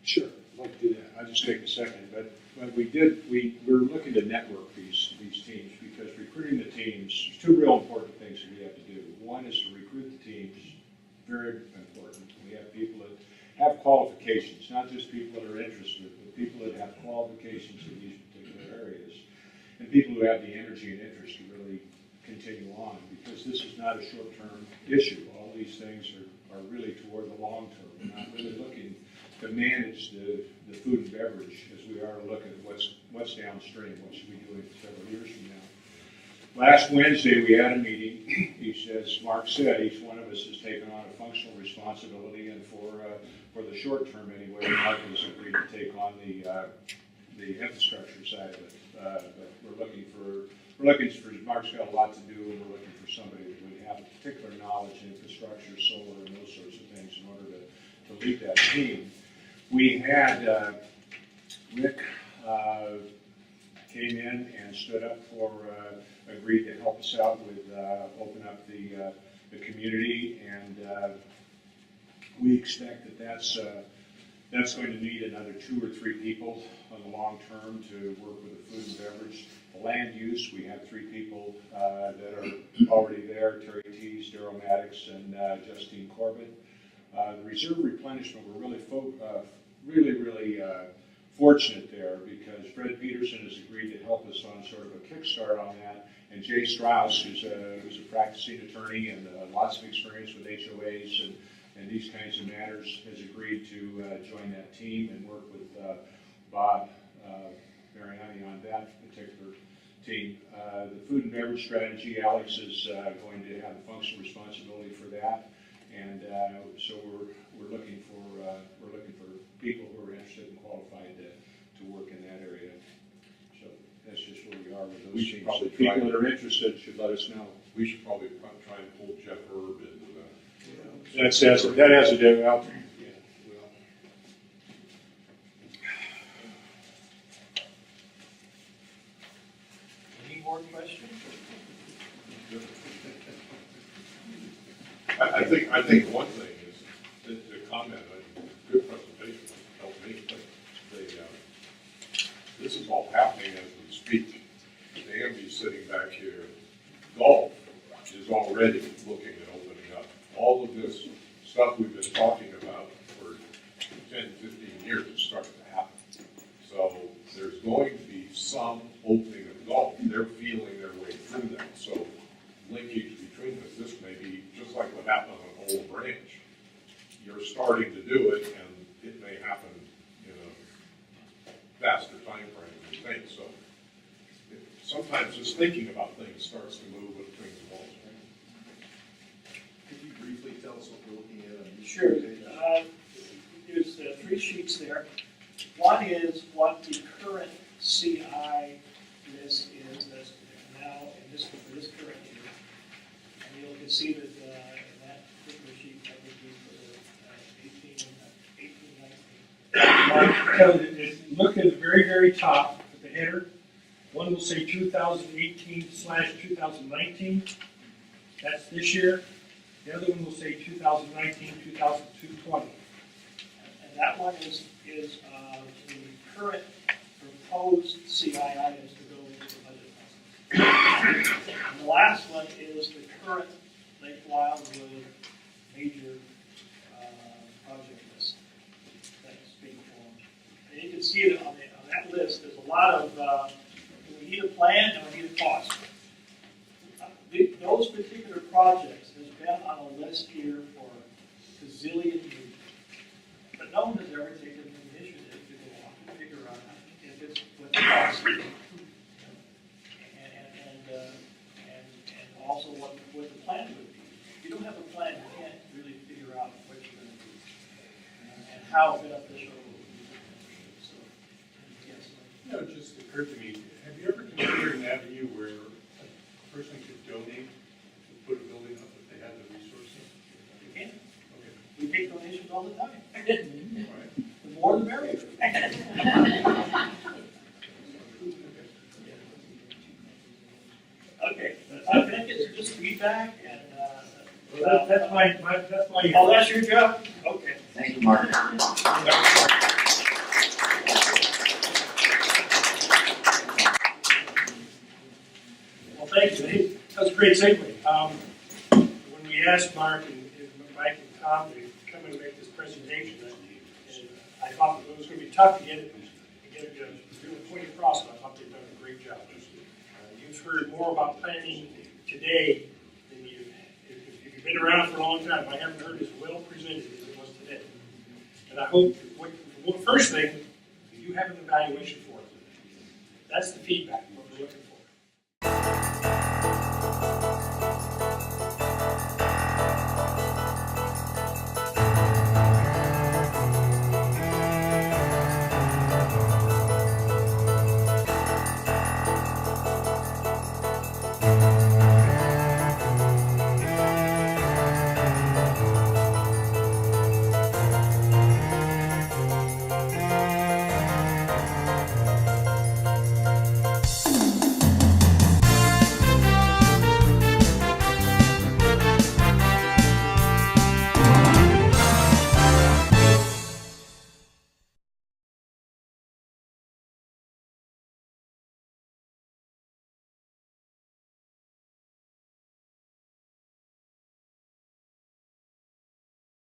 Sure, I'd like to do that. I'll just take a second. But we're looking to network these teams, because recruiting the teams, there's two real important things that we have to do. One is to recruit the teams, very important. We have people that have qualifications, not just people that are interested, but people that have qualifications in these particular areas, and people who have the energy and interest to really continue on, because this is not a short-term issue. All these things are really toward the long term. We're not really looking to manage the food and beverage as we are to look at what's downstream, what should we be doing several years from now. Last Wednesday, we had a meeting. As Mark said, each one of us has taken on a functional responsibility, and for the short term anyway, Mark has agreed to take on the infrastructure side of it. But we're looking for Mark's got a lot to do, and we're looking for somebody that would have particular knowledge in infrastructure, solar, and those sorts of things in order to lead that team. We had Rick came in and stood up for, agreed to help us out with open up the community, and we expect that's going to need another 2 or 3 people on the long term to work with the food and beverage. The land use, we have 3 people that are already there: Terry Tees, Daryl Maddox, and Justine Corbett. The reserve replenishment, we're really fortunate there, because Fred Peterson has agreed to help us on sort of a kickstart on that, and Jay Strauss, who's a practicing attorney and lots of experience with HOAs and these kinds of matters, has agreed to join that team and work with Bob Mariani on that particular team. The food and beverage strategy, Alex is going to have the functional responsibility for that, and so we're looking for people who are interested and qualified to work in that area. So that's just where we are with those teams. The people that are interested should let us know. We should probably try and pull Jeff Herb into that. That has to do out there. Any more questions? I think one thing is the comment, good presentation, helped me, but this is all happening as we speak. Amby's sitting back here. Golf is already looking at opening up. All of this stuff we've been talking about for 10, 15 years is starting to happen. So there's going to be some opening of golf. They're feeling their way through that. So linkage between this may be just like what happened on Old Branch. You're starting to do it, and it may happen in a faster time frame than you think. So sometimes just thinking about things starts to move between the walls. Could you briefly tell us what we're looking at on these Sure. pages? There's 3 sheets there. One is what the current CI list is that's now in this for this current year, and you can see that in that particular sheet that would be for 18, 19. Look at the very, very top at the header. One will say 2018/2019. That's this year. The other one will say 2019-2020. And that one is the current proposed CI items to go into the budget process. And the last one is the current Lake Wildwood major project list that's being formed. And you can see it on that list. There's a lot of we need a plan and we need a cost. Those particular projects has been on a list here for a gazillion years. But no one has ever taken the initiative to go on and figure out if it's what cost. And also what the plan would be. If you don't have a plan, you can't really figure out what you're gonna do. And how beneficial it will be to membership, so, yes. No, it just occurred to me, have you ever considered an avenue where a person could donate to put a building up if they had the resources? You can. Okay. We take donations all the time. All right. The more the merrier. Okay, can I get just feedback and, That's my. oh, that's your job? Okay. Thank you, Mark. Well, thank you. That's a great segue. When we asked Mark and Mike and Tom to come and make this presentation, I thought it was going to be tough to get it to a point across, but I thought they've done a great job. You've heard more about planning today than if you've been around for a long time. I haven't heard as well presented as it was today. And I hope, first thing, you have an evaluation for it. That's the feedback.